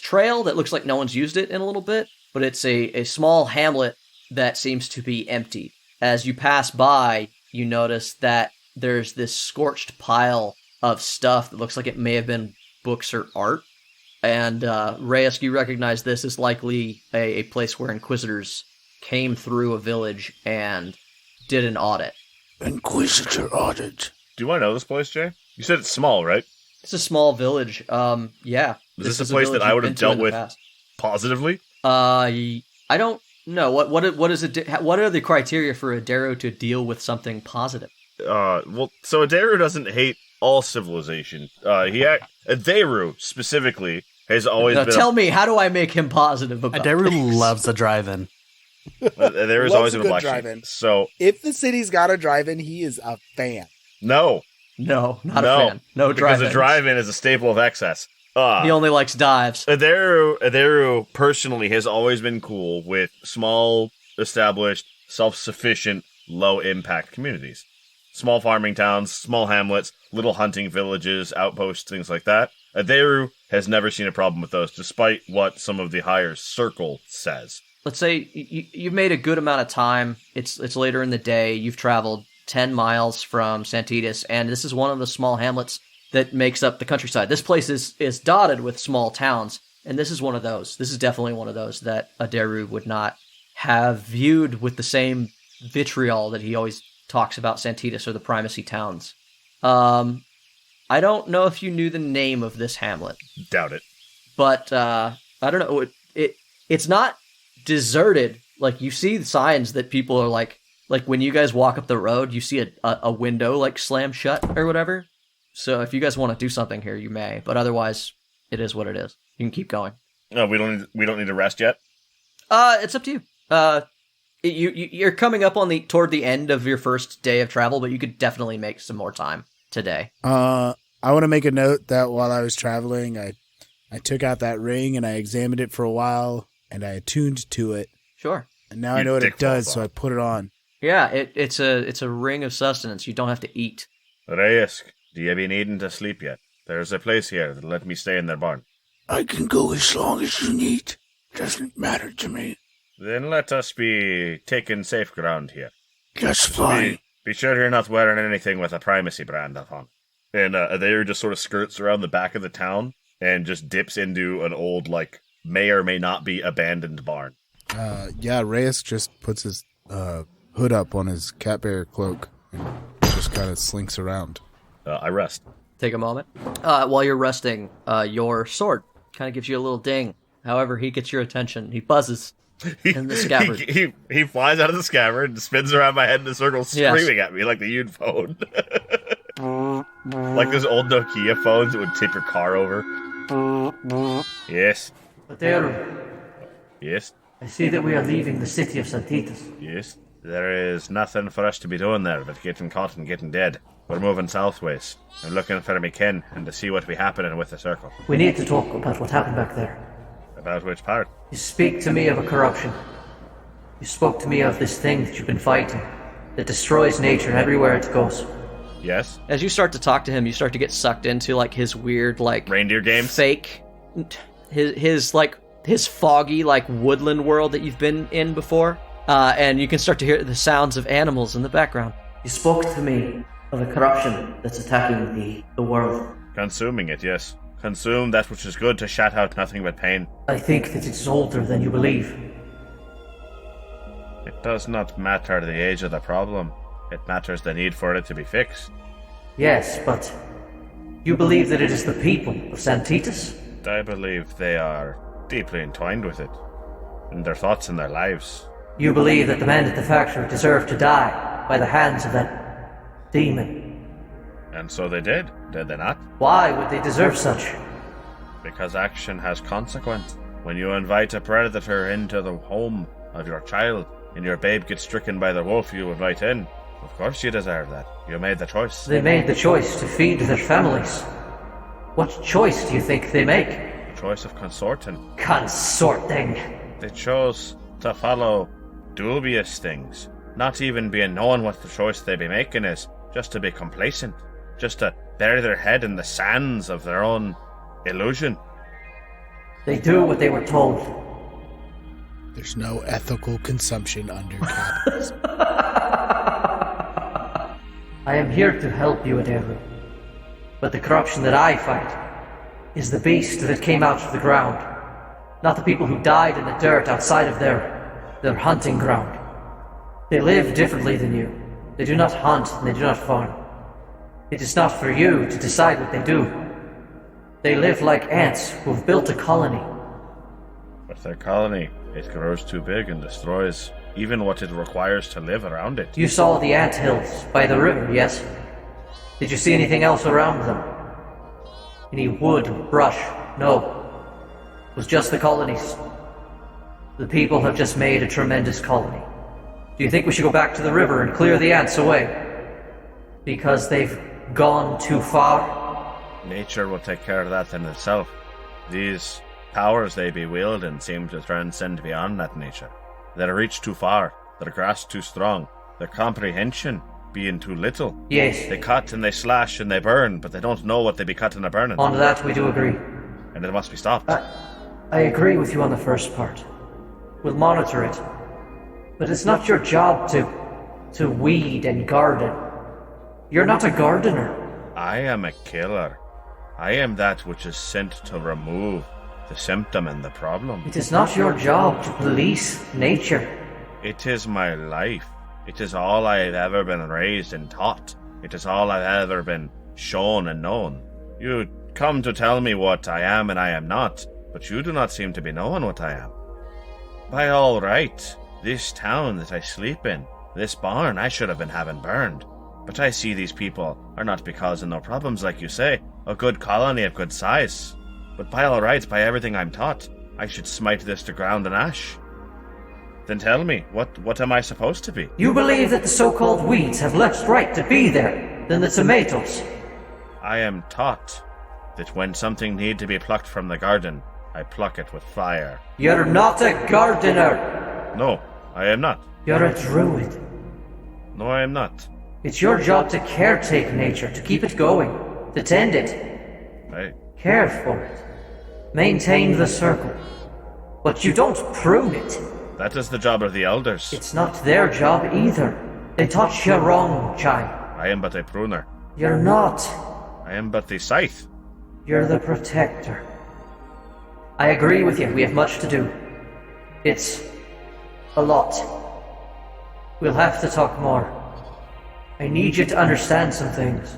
trail that looks like no one's used it in a little bit, but it's a small hamlet that seems to be empty. As you pass by, you notice that there's this scorched pile of stuff that looks like it may have been books or art. And Reyesk, you recognize this as likely a place where Inquisitors came through a village and did an audit. Inquisitor audit. Do you want to know this place, Jay? You said it's small, right? It's a small village. Yeah. Is this a place that I would have dealt with positively? I don't know. What is it? What are the criteria for Aderu to deal with something positive? Well, so Aderu doesn't hate all civilization. Aderu specifically has always been. Tell me, how do I make him positive about Aderu things? loves a drive-in. Aderu's always been a black drive-in. So if the city's got a drive-in, he is a fan. No, not a fan. No drive-in. Because a drive-in is a staple of excess. He only likes dives. Aderu personally has always been cool with small, established, self-sufficient, low-impact communities. Small farming towns, small hamlets, little hunting villages, outposts, things like that. Aderu has never seen a problem with those, despite what some of the higher circle says. Let's say you've made a good amount of time. It's later in the day. You've traveled 10 miles from Santitas, and this is one of the small hamlets that makes up the countryside. This place is dotted with small towns, and this is one of those. This is definitely one of those that Aderu would not have viewed with the same vitriol that he always talks about Santitas or the primacy towns. I don't know if you knew the name of this hamlet. Doubt it. But I don't know. It's not deserted. Like, you see signs that people are like when you guys walk up the road, you see a window like slam shut or whatever. So if you guys want to do something here, you may. But otherwise, it is what it is. You can keep going. No, we don't need to rest yet. It's up to you. You're coming up on toward the end of your first day of travel, but you could definitely make some more time today. I want to make a note that while I was traveling, I took out that ring and I examined it for a while and I attuned to it. Sure. And now I know what it does, so I put it on. Yeah, it's a ring of sustenance. You don't have to eat. Reyesk, do you have been eaten to sleep yet? There's a place here that'll let me stay in their barn. I can go as long as you need. Doesn't matter to me. Then let us be taking safe ground here. That's fine. Be sure you're not wearing anything with a primacy brand on. And Aderu just sort of skirts around the back of the town and just dips into an old, may or may not be abandoned barn. Reyesk just puts his hood up on his cat bear cloak and just kind of slinks around. I rest. Take a moment. While you're resting, your sword kind of gives you a little ding. However, he gets your attention. He buzzes in the scabbard. He flies out of the scabbard and spins around my head in a circle, screaming at me like the Yun phone. Like those old Nokia phones that would tip your car over. Yes. Aderu, Yes. I see that we are leaving the city of Santitas. Yes. There is nothing for us to be doing there but getting caught and getting dead. We're moving southways. I'm looking for me kin and to see what be happening with the circle. We need to talk about what happened back there. About which part? You speak to me of a corruption. You spoke to me of this thing that you've been fighting, that destroys nature everywhere it goes. Yes. As you start to talk to him, you start to get sucked into his weird reindeer games. Fake, his foggy woodland world that you've been in before, and you can start to hear the sounds of animals in the background. You spoke to me of a corruption that's attacking the world. Consuming it, yes. Consume that which is good to shut out nothing but pain. I think that it's older than you believe. It does not matter the age of the problem. It matters the need for it to be fixed. Yes, but you believe that it is the people of Santitas? I believe they are deeply entwined with it, in their thoughts and their lives. You believe that the men at the factory deserve to die by the hands of that demon? And so they did they not? Why would they deserve such? Because action has consequence. When you invite a predator into the home of your child, and your babe gets stricken by the wolf you invite in, of course you deserve that. You made the choice. They made the choice to feed their families. What choice do you think they make? The choice of consorting. Consorting? They chose to follow dubious things, not even being known what the choice they be making is, just to be complacent, just to bury their head in the sands of their own illusion. They do what they were told. There's no ethical consumption under capitalism. I am here to help you, Aderu. But the corruption that I fight is the beast that came out of the ground, not the people who died in the dirt outside of their hunting ground. They live differently than you. They do not hunt and they do not farm. It is not for you to decide what they do. They live like ants who have built a colony. But their colony, it grows too big and destroys even what it requires to live around it. You saw the ant hills by the river, yes? Did you see anything else around them? Any wood or brush? No. It was just the colonies. The people have just made a tremendous colony. Do you think we should go back to the river and clear the ants away? Because they've gone too far? Nature will take care of that in itself. These powers they be wielding seem to transcend beyond that nature. Their reach too far, their grasp too strong, their comprehension being too little. Yes. They cut and they slash and they burn, but they don't know what they be cutting or burning. On that we do agree. And it must be stopped. I agree with you on the first part. We'll monitor it. But it's not your job to weed and garden. You're not a gardener. I am a killer. I am that which is sent to remove the symptom and the problem. It is not your job to police nature. It is my life. It is all I have ever been raised and taught. It is all I've ever been shown and known. You come to tell me what I am and I am not, but you do not seem to be knowing what I am. By all right, this town that I sleep in, this barn, I should have been having burned. But I see these people are not causing no problems, like you say, a good colony of good size. But by all rights, by everything I'm taught, I should smite this to ground and ash. Then tell me, what am I supposed to be? You believe that the so-called weeds have less right to be there than the tomatoes? I am taught that when something need to be plucked from the garden, I pluck it with fire. You're not a gardener. No, I am not. You're a druid. No, I am not. It's your job to caretake nature, to keep it going, to tend it, care for it, maintain the circle. But you don't prune it. That is the job of the elders. It's not their job either. They taught you wrong, Chai. I am but a pruner. You're not. I am but the scythe. You're the protector. I agree with you, we have much to do. It's a lot. We'll have to talk more. I need you to understand some things.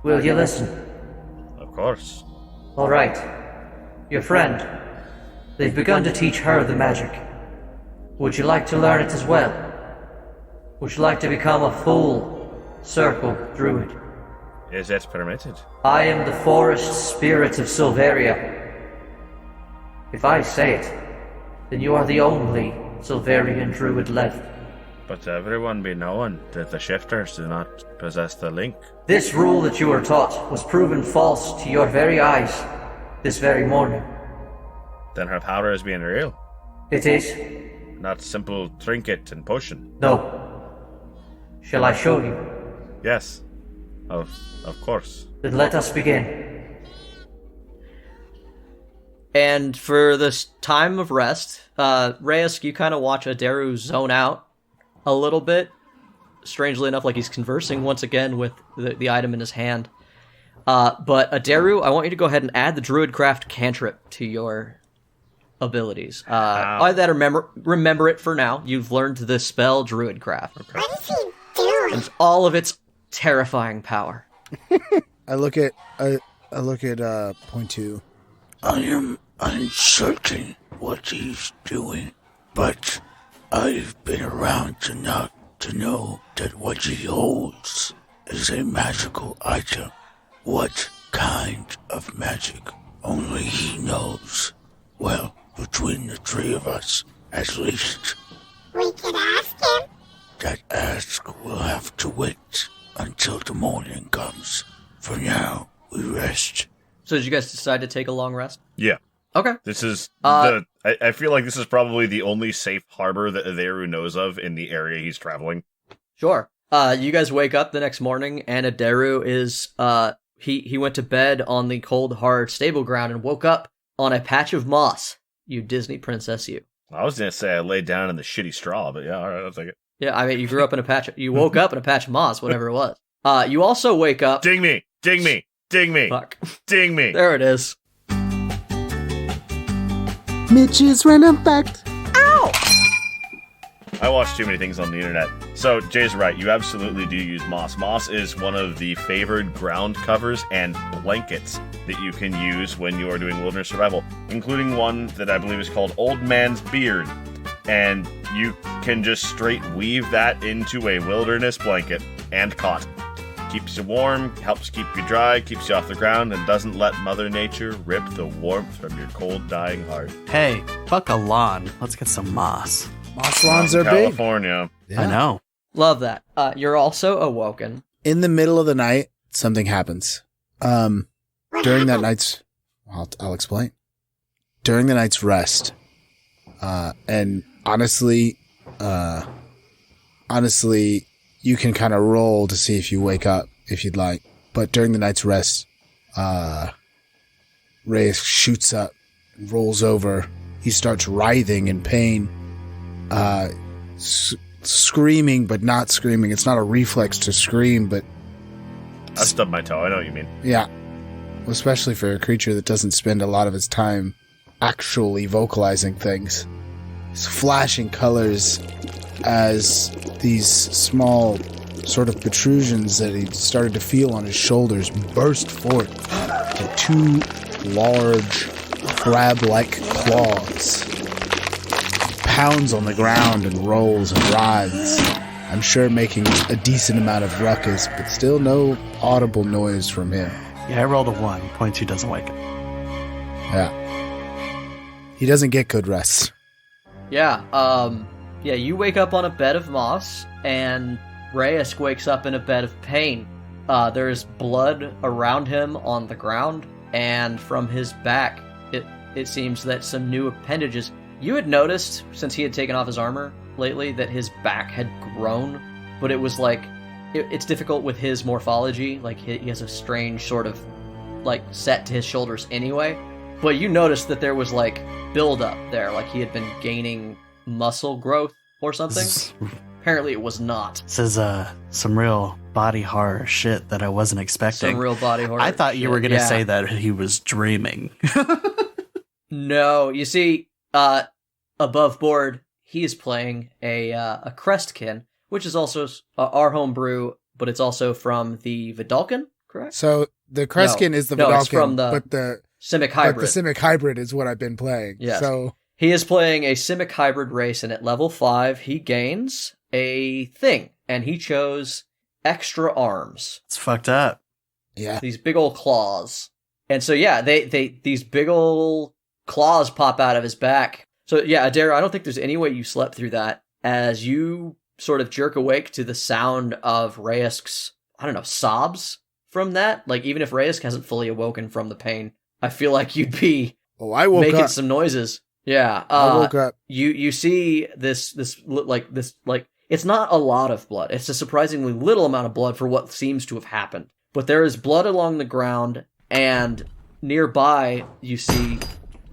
Will you listen? Of course. All right. Your friend. They've begun to teach her the magic. Would you like to learn it as well? Would you like to become a full circle druid? Is it permitted? I am the forest spirit of Silveria. If I say it, then you are the only Silverian druid left. But everyone be knowing that the shifters do not possess the link. This rule that you were taught was proven false to your very eyes this very morning. Then her power is being real. It is. Not simple trinket and potion. No. Shall I show you? Yes. Of course. Then let us begin. And for this time of rest, Reyesk, you kind of watch Aderu zone out a little bit. Strangely enough, like he's conversing once again with the item in his hand. But Aderu, I want you to go ahead and add the Druidcraft cantrip to your abilities. That remember it for now. You've learned the spell Druidcraft. What is he doing? And all of its terrifying power. I look at point two. I am uncertain what he's doing, but I've been around enough to know that what he holds is a magical item. What kind of magic? Only he knows. Well, between the three of us, at least. We could ask him. That ask will have to wait until the morning comes. For now, we rest. So did you guys decide to take a long rest? Yeah. Okay. This is I feel like this is probably the only safe harbor that Aderu knows of in the area he's traveling. Sure. You guys wake up the next morning, and Aderu is, he went to bed on the cold, hard stable ground and woke up on a patch of moss. You Disney princess, you. I was going to say I laid down in the shitty straw, but yeah, all right, I'll take it. Yeah, I mean, you grew up in you woke up in a patch of moss, whatever it was. You also wake up. Ding me! Ding me! Ding me! Fuck. Ding me! There it is. Mitch's random fact. I watch too many things on the internet. So, Jay's right. You absolutely do use moss. Moss is one of the favored ground covers and blankets that you can use when you are doing wilderness survival, including one that I believe is called Old Man's Beard. And you can just straight weave that into a wilderness blanket and cot. Keeps you warm, helps keep you dry, keeps you off the ground, and doesn't let Mother Nature rip the warmth from your cold, dying heart. Hey, fuck a lawn. Let's get some moss. Moss lawns are big. California. Yeah. I know. Love that. You're also awoken. In the middle of the night, something happens. During that night's, I'll explain. During the night's rest, and honestly, you can kind of roll to see if you wake up if you'd like. But during the night's rest, Reyesk shoots up, rolls over. He starts writhing in pain, screaming but not screaming. It's not a reflex to scream, but I stubbed my toe. I know what you mean. yeah, especially for a creature that doesn't spend a lot of its time actually vocalizing things. It's flashing colors as these small sort of protrusions that he started to feel on his shoulders burst forth to two large crab-like claws. Pounds on the ground and rolls and writhes. I'm sure making a decent amount of ruckus, but still no audible noise from him. Yeah, I rolled a 1. Point 2 doesn't wake up. Yeah. He doesn't get good rest. Yeah, you wake up on a bed of moss, and Reyesk wakes up in a bed of pain. There's blood around him on the ground, and from his back, it seems that some new appendages... You had noticed, since he had taken off his armor lately, that his back had grown, but it was like... It's difficult with his morphology, like he has a strange sort of, like, set to his shoulders anyway. But you noticed that there was, like, build-up there, like he had been gaining muscle growth or something. Apparently it was not. This is some real body horror shit that I wasn't expecting. Some real body horror I thought you were going to yeah. say that he was dreaming. No, you see, above board, he is playing a Crestkin, which is also our homebrew, but it's also from the Vidalcan, correct? So the Kreskin is the No, Vidalcan, it's from the but the Simic Hybrid. But the Simic Hybrid is what I've been playing. Yes. So He is playing a Simic Hybrid race, and at level 5, he gains a thing, and he chose extra arms. It's fucked up. yeah. These big old claws. And so, yeah, these big old claws pop out of his back. So, yeah, Aderu, I don't think there's any way you slept through that, as you sort of jerk awake to the sound of Reyesk's, I don't know, sobs from that. Like, even if Reyesk hasn't fully awoken from the pain, I feel like you'd be I woke making up. some noises. Yeah. I woke up. You see this, it's not a lot of blood. It's a surprisingly little amount of blood for what seems to have happened. But there is blood along the ground, and nearby you see,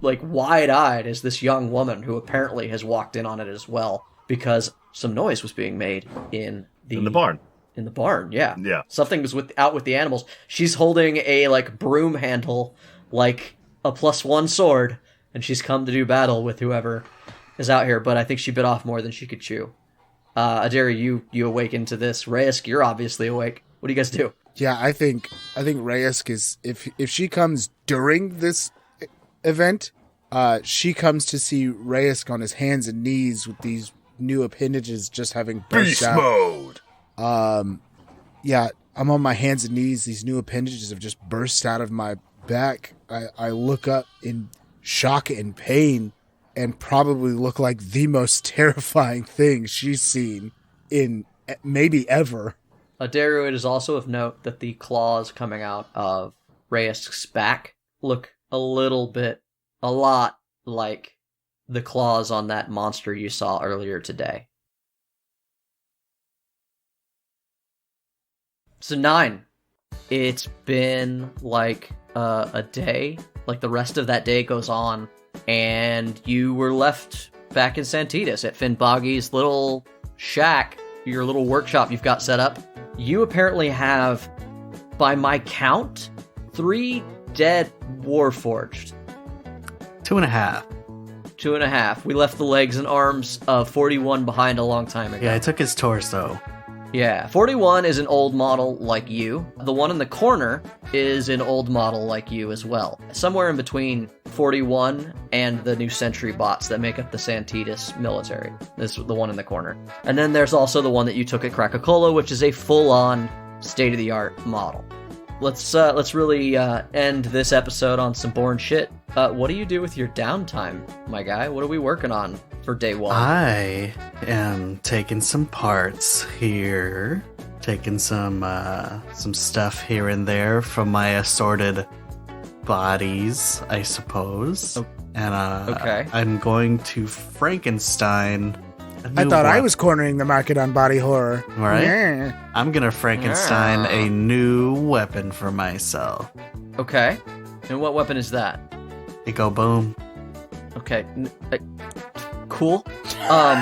like, wide-eyed is this young woman who apparently has walked in on it as well, because some noise was being made in the barn. In the barn, yeah. Yeah. Something was out with the animals. She's holding a, like, broom handle, like a +1 sword, and she's come to do battle with whoever is out here, but I think she bit off more than she could chew. Aderu, you awaken to this. Reyesk, you're obviously awake. What do you guys do? Yeah, I think Reyesk is, if she comes during this event, she comes to see Reyesk on his hands and knees with these new appendages just having burst Beast out. mode! Yeah, I'm on my hands and knees. These new appendages have just burst out of my back. I look up in shock and pain and probably look like the most terrifying thing she's seen in maybe ever. Aderu, it is also of note that the claws coming out of Reyesk's back look a lot like the claws on that monster you saw earlier today. So 9. It's been like a day. Like the rest of that day goes on, and you were left back in Santitas at Finboggy's little shack, your little workshop you've got set up. You apparently have, by my count, 3 dead Warforged. 2.5. 2.5. We left the legs and arms of 41 behind a long time ago. Yeah, I took his torso. Yeah, 41 is an old model like you. The one in the corner is an old model like you as well. Somewhere in between 41 and the new Sentry bots that make up the Santitas military. This is the one in the corner. And then there's also the one that you took at Krakatoa, which is a full-on state-of-the-art model. Let's really end this episode on some boring shit. What do you do with your downtime, my guy? What are we working on for day 1? I am taking some parts here, taking some stuff here and there from my assorted bodies, I suppose. Oh, and okay. I'm going to Frankenstein. I thought I was cornering the market on body horror. Right? Yeah. I'm gonna Frankenstein a new weapon for myself. Okay. And what weapon is that? It go boom. Okay. Cool. All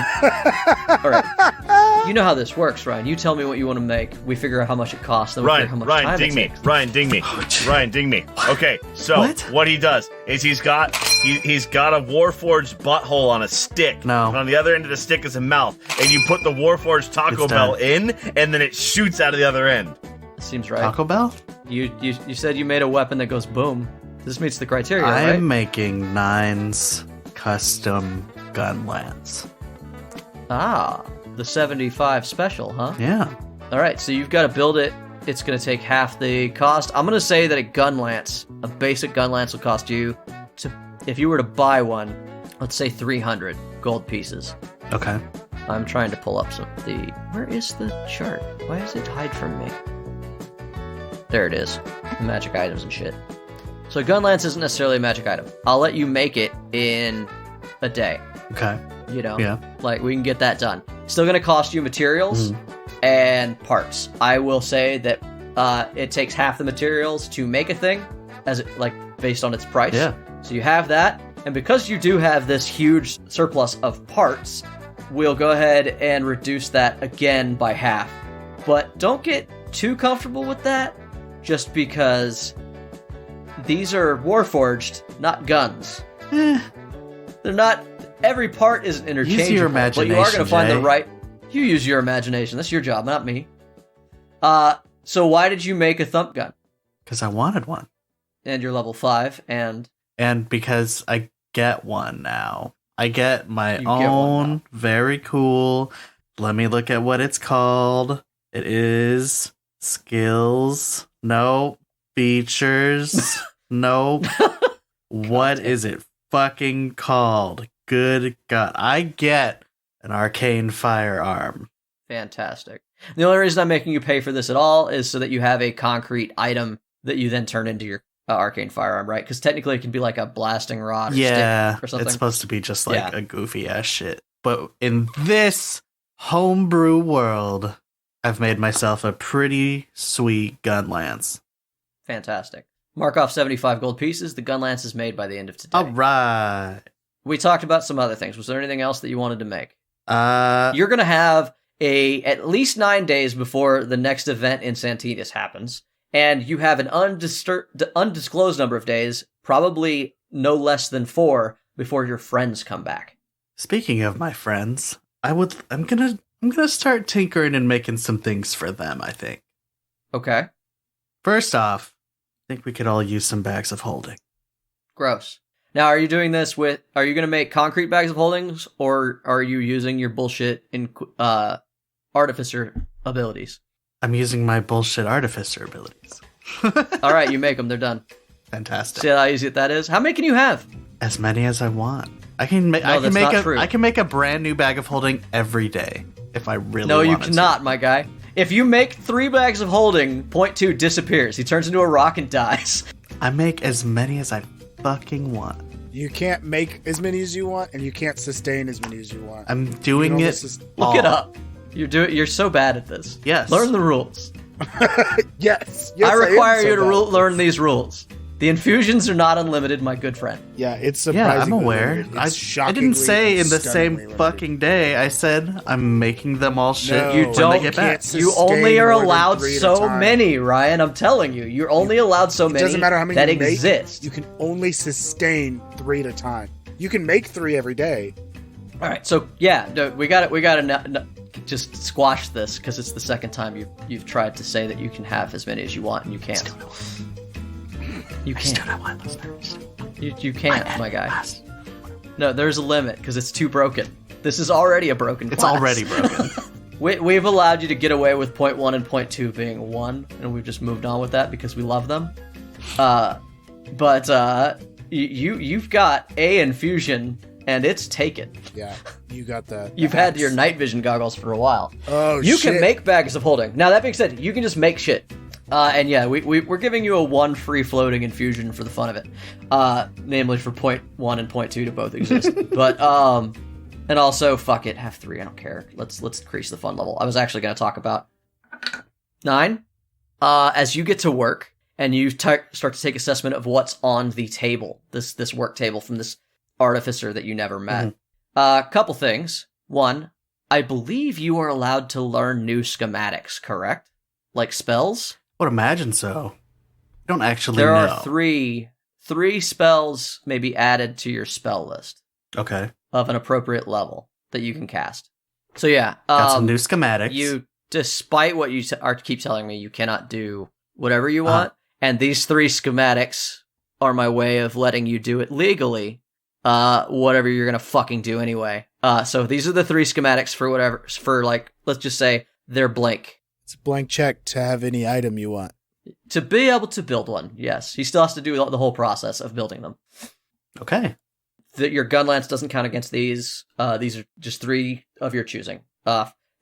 right. You know how this works, Ryan. You tell me what you want to make. We figure out how much it costs. Then we figure how much time ding it me. takes. Ryan, ding me. Ryan, ding me. Okay, so what he does is he's got a Warforged butthole on a stick. No. And on the other end of the stick is a mouth, and you put the Warforged Taco Bell in, and then it shoots out of the other end. Seems right. Taco Bell? You said you made a weapon that goes boom. This meets the criteria, I'm right? making 9's custom gun lance. Ah, the 75 special, huh? Yeah. All right, so you've got to build it. It's going to take half the cost. I'm going to say that a basic gun lance will cost you, if you were to buy one, let's say 300 gold pieces. Okay. I'm trying to pull up where is the chart? Why does it hide from me? There it is. The magic items and shit. So gun lance isn't necessarily a magic item. I'll let you make it in a day. Okay. You know? Yeah. Like, we can get that done. Still gonna cost you materials and parts. I will say that it takes half the materials to make a thing, based on its price. Yeah. So you have that, and because you do have this huge surplus of parts, we'll go ahead and reduce that again by half. But don't get too comfortable with that, just because these are Warforged, not guns. They're not... Every part isn't interchangeable. Use your imagination, but you are going to find Jay. the right... You use your imagination. That's your job, not me. So why did you make a thump gun? Because I wanted one. And you're level 5, and because I get one now. I get my You get one own now. very cool. Let me look at what it's called. It is skills. No. Features. No. What is it fucking called? Good God. I get an arcane firearm. fantastic. The only reason I'm making you pay for this at all is so that you have a concrete item that you then turn into your arcane firearm, right? Because technically it can be like a blasting rod or stick or something. It's supposed to be just like a goofy ass shit. But in this homebrew world, I've made myself a pretty sweet gun lance. Fantastic. Mark off 75 gold pieces. The gun lance is made by the end of today. All right. We talked about some other things. Was there anything else that you wanted to make? You're You're going to have at least 9 days before the next event in Santitas happens, and you have an undisclosed number of days, probably no less than 4, before your friends come back. Speaking of my friends, I'm gonna start tinkering and making some things for them, I think. Okay. First off, I think we could all use some bags of holding. Gross. Now, are you doing this are you going to make concrete bags of holdings, or are you using your bullshit artificer abilities? I'm using my bullshit artificer abilities. All right, you make them. They're done. Fantastic. See how easy that is? How many can you have? As many as I want. I can make true. I can make a brand new bag of holding every day if I really No, wanted you cannot, to. my guy. If you make 3 bags of holding, point 2 disappears. He turns into a rock and dies. I make as many as I fucking want. You can't make as many as you want, and you can't sustain as many as you want. I'm doing You it. can only Look it up. You're so bad at this. Yes. Learn the rules. Yes. I am require so you to bad. learn these rules. The infusions are not unlimited, my good friend. Yeah, it's Yeah, surprisingly I'm aware. limited. I It's shockingly didn't say and in the stunningly same limited. fucking day. I said I'm making them all shit No, You when don't- they get back. can't You sustain only are more than allowed 3 at a so time. many, Ryan. I'm telling you. You're only allowed so It many doesn't matter how many that you make, exist. You can only sustain 3 at a time. You can make 3 every day. All right, so yeah, no, we got to just squash this because it's the second time you've tried to say that you can have as many as you want and you can't. You can't. You can't, my guy. No, there's a limit because it's too broken. This is already a broken It's class. already broken. We've allowed you to get away with point 1 and point 2 being 1, and we've just moved on with that because we love them. But you've got A infusion, and it's taken. Yeah, you got that. You've had your night vision goggles for a while. Oh, You shit. can make bags of holding. Now, that being said, you can just make shit. And yeah, we're giving you a 1 free floating infusion for the fun of it. Namely for point 1 and point 2 to both exist. But, and also, fuck it, have 3, I don't care. Let's increase the fun level. I was actually going to talk about 9. As you get to work, and you start to take assessment of what's on the table, this work table from this artificer that you never met. Couple things. 1, I believe you are allowed to learn new schematics, correct? Like spells? Would imagine so. I don't actually There know. are three spells maybe added to your spell list Okay. of an appropriate level that you can cast. So yeah, Got some new schematics. you, despite what you keep telling me, you cannot do whatever you want, and these 3 schematics are my way of letting you do it legally, whatever you're gonna fucking do anyway. So these are the 3 schematics for like, let's just say they're blank. It's a blank check to have any item you want. To be able to build one, yes. He still has to do the whole process of building them. Okay. Your gun lance doesn't count against these. These are just 3 of your choosing.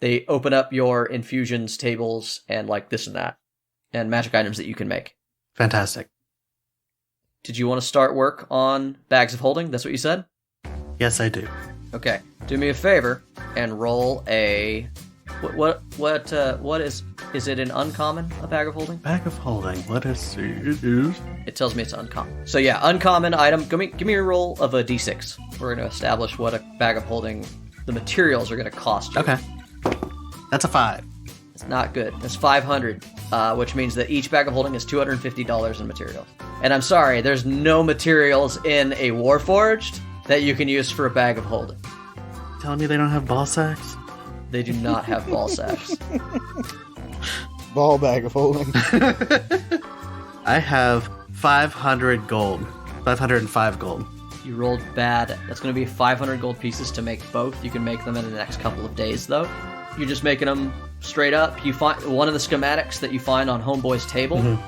They open up your infusions tables and like this and that, and magic items that you can make. Fantastic. Did you want to start work on bags of holding? That's what you said? Yes, I do. Okay. Do me a favor and roll a... What is it an uncommon, a bag of holding? Bag of holding. Let us see. It is. It tells me it's uncommon. So yeah, uncommon item. Give me a roll of a d6. We're going to establish what a bag of holding, the materials are going to cost you. Okay. That's a 5. It's not good. It's 500, which means that each bag of holding is $250 in materials. And I'm sorry, there's no materials in a Warforged that you can use for a bag of holding. Telling me they don't have ball sacks? They do not have ball sacks. Ball bag of holding. I have 500 gold. 505 gold. You rolled bad. That's going to be 500 gold pieces to make both. You can make them in the next couple of days, though. You're just making them straight up. You find one of the schematics that you find on Homeboy's table.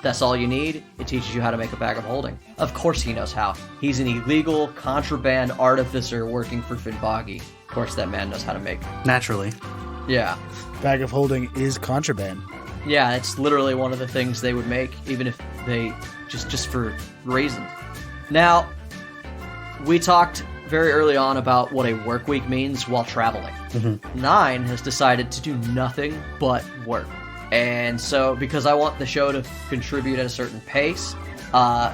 That's all you need. It teaches you how to make a bag of holding. Of course he knows how. He's an illegal contraband artificer working for Finbagi. Of course that man knows how to make. Naturally. Yeah. Bag of holding is contraband. Yeah, it's literally one of the things they would make, even if they just for reasons. Now, we talked very early on about what a work week means while traveling. 9 has decided to do nothing but work. And so, because I want the show to contribute at a certain pace,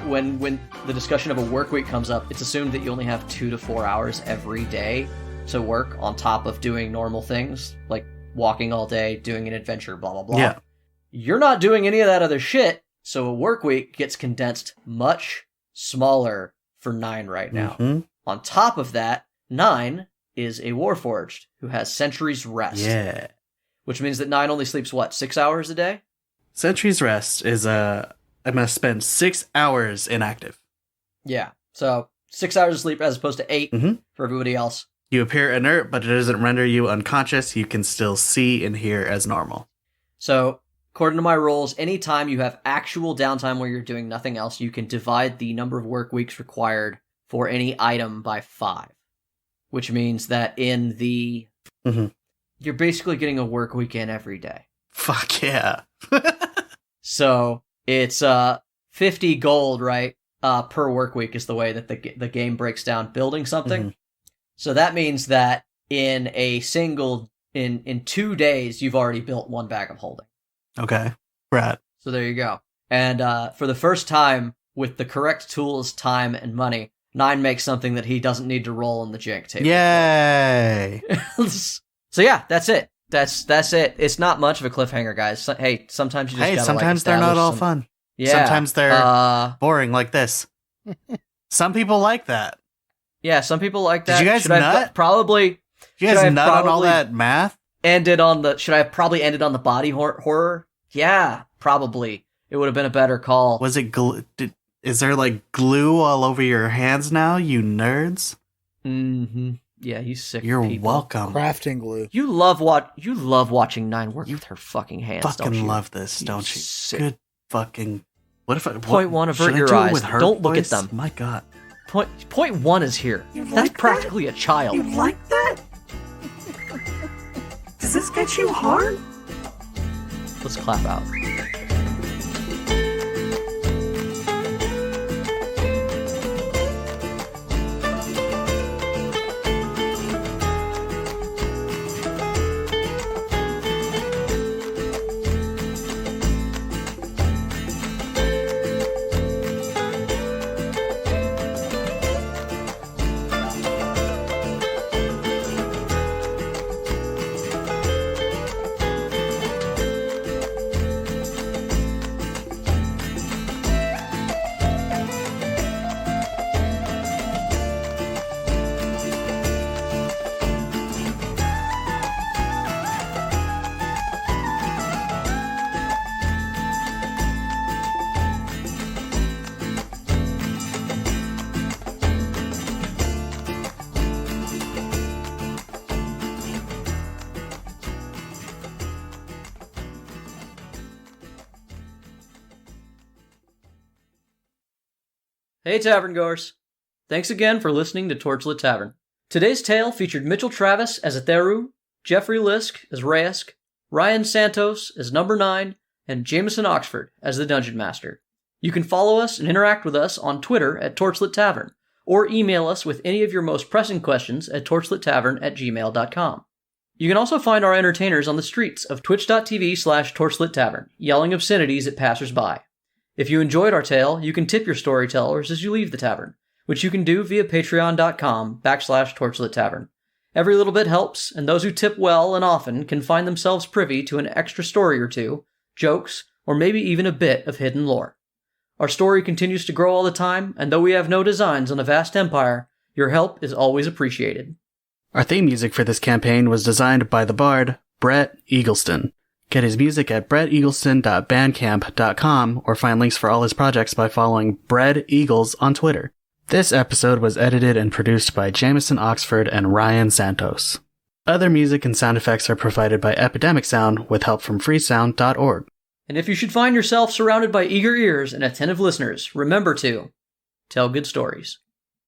when the discussion of a work week comes up, it's assumed that you only have 2 to 4 hours every day to work on top of doing normal things, like walking all day, doing an adventure, blah, blah, blah. Yeah. You're not doing any of that other shit, so a work week gets condensed much smaller for 9 right now. On top of that, 9 is a Warforged who has Century's Rest. Yeah. Which means that 9 only sleeps, 6 hours a day? Sentry's Rest is I'm going to spend 6 hours inactive. Yeah. So 6 hours of sleep as opposed to 8 for everybody else. You appear inert, but it doesn't render you unconscious. You can still see and hear as normal. So, according to my rules, anytime you have actual downtime where you're doing nothing else, you can divide the number of work weeks required for any item by 5. Which means that in the... You're basically getting a work weekend every day. Fuck yeah. So, it's 50 gold, right? Per work week is the way that the game breaks down building something. So that means that in 2 days, you've already built 1 bag of holding. Okay. Right. So there you go. And for the first time, with the correct tools, time, and money, 9 makes something that he doesn't need to roll on the jank table. Yay! So yeah, that's it. That's it. It's not much of a cliffhanger, guys. Hey, sometimes you just gotta, sometimes they're not all fun. Yeah. Sometimes they're boring like this. Some people like that. Yeah, some people like that. Did you guys nut? Probably. Did you guys nut on all that math? Should I have probably ended on the body horror? Yeah, probably. It would have been a better call. Was it glue? Is there like glue all over your hands now, you nerds? Mm-hmm. Yeah, you sick You're people. welcome. Crafting glue. You love watching 9 work with her fucking hands, don't Fucking you? love this, don't you? Sick. Good fucking... What if I... Point 1, avert should I your do it eyes. with her Don't look at voice? them. My God. Point 1 is here. You That's like practically a child. You like that? Does this get you hard? Let's clap out. Hey, Tavern Goers. Thanks again for listening to Torchlit Tavern. Today's tale featured Mitchell Travis as Aderu, Jeffrey Lisk as Reyesk, Ryan Santos as Number 9, and Jameson Oxford as the Dungeon Master. You can follow us and interact with us on Twitter at Torchlit Tavern, or email us with any of your most pressing questions at torchlittavern@gmail.com. You can also find our entertainers on the streets of twitch.tv/torchlittavern, yelling obscenities at passersby. If you enjoyed our tale, you can tip your storytellers as you leave the tavern, which you can do via patreon.com/torchlittavern. Every little bit helps, and those who tip well and often can find themselves privy to an extra story or two, jokes, or maybe even a bit of hidden lore. Our story continues to grow all the time, and though we have no designs on a vast empire, your help is always appreciated. Our theme music for this campaign was designed by the bard, Brett Eagleston. Get his music at bretteagleston.bandcamp.com or find links for all his projects by following Bread Eagles on Twitter. This episode was edited and produced by Jameson Oxford and Ryan Santos. Other music and sound effects are provided by Epidemic Sound with help from freesound.org. And if you should find yourself surrounded by eager ears and attentive listeners, remember to tell good stories.